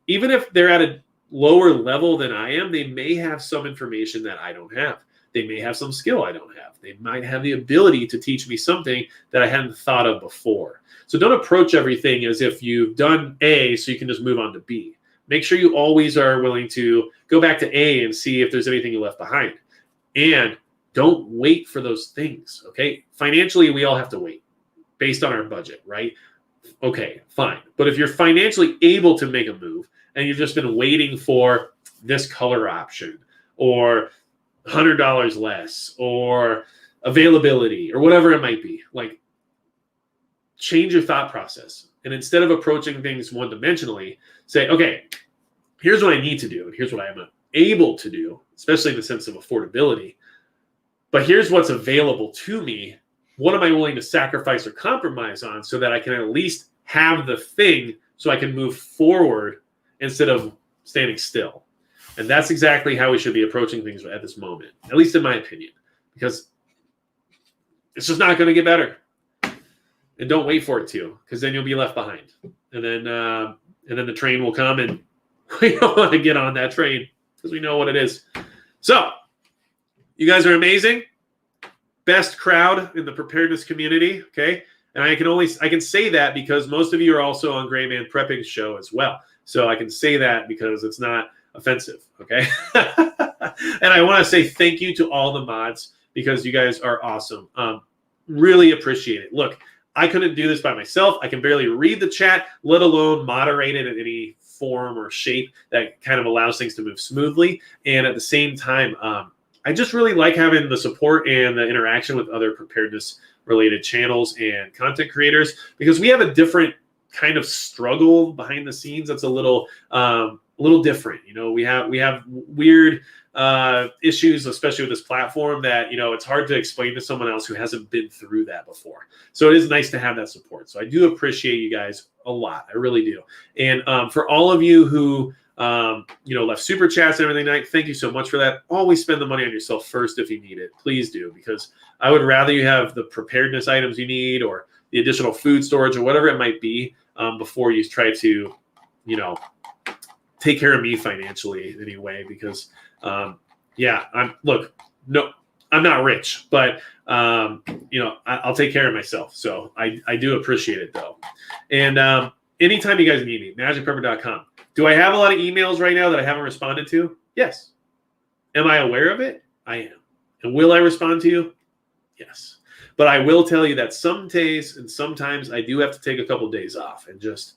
Even if they're at a lower level than I am, they may have some information that I don't have. They may have some skill I don't have. They might have the ability to teach me something that I hadn't thought of before. So don't approach everything as if you've done A so you can just move on to B. Make sure you always are willing to go back to A and see if there's anything you left behind. And Don't wait for those things, okay? Financially, we all have to wait based on our budget, right? Okay, fine. But if you're financially able to make a move and you've just been waiting for this color option or $100 less or availability or whatever it might be, like, change your thought process. And instead of approaching things one-dimensionally, say, okay, here's what I need to do and here's what I am able to do, especially in the sense of affordability. But here's what's available to me. What am I willing to sacrifice or compromise on so that I can at least have the thing so I can move forward instead of standing still? And that's exactly how we should be approaching things at this moment, at least in my opinion, because it's just not going to get better. And don't wait for it to, because then you'll be left behind. And then the train will come, and we don't want to get on that train because we know what it is. So, you guys are amazing. Best crowd in the preparedness community, okay? And I can say that because most of you are also on Gray Man Prepping's show as well. So I can say that because it's not offensive, okay? And I want to say thank you to all the mods because you guys are awesome. Really appreciate it. Look, I couldn't do this by myself. I can barely read the chat, let alone moderate it in any form or shape that kind of allows things to move smoothly. And at the same time, I just really like having the support and the interaction with other preparedness related channels and content creators because we have a different kind of struggle behind the scenes that's a little different. You know, we have weird issues, especially with this platform that, you know, it's hard to explain to someone else who hasn't been through that before. So it is nice to have that support. So I do appreciate you guys a lot. I really do. And for all of you who left super chats and everything, thank you so much for that. Always spend the money on yourself first if you need it. Please do, because I would rather you have the preparedness items you need or the additional food storage or whatever it might be before you try to, take care of me financially anyway, because I'm not rich, but I'll take care of myself. So I do appreciate it though. And anytime you guys need me, magicprepper.com. Do I have a lot of emails right now that I haven't responded to? Yes. Am I aware of it? I am. And will I respond to you? Yes. But I will tell you that some days and sometimes I do have to take a couple days off and just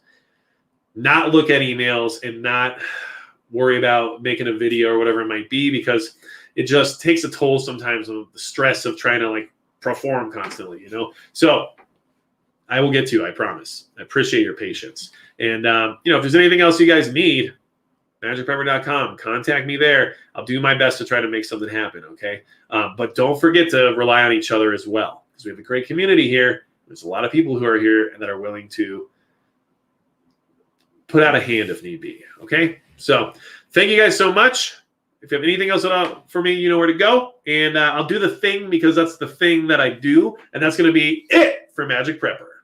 not look at emails and not worry about making a video or whatever it might be, because it just takes a toll sometimes of the stress of trying to perform constantly, So I will get to you, I promise. I appreciate your patience. And, if there's anything else you guys need, magicprepper.com, contact me there. I'll do my best to try to make something happen, okay? But don't forget to rely on each other as well, because we have a great community here. There's a lot of people who are here and that are willing to put out a hand if need be, okay? So thank you guys so much. If you have anything else for me, you know where to go. And I'll do the thing because that's the thing that I do. And that's going to be it for Magic Prepper.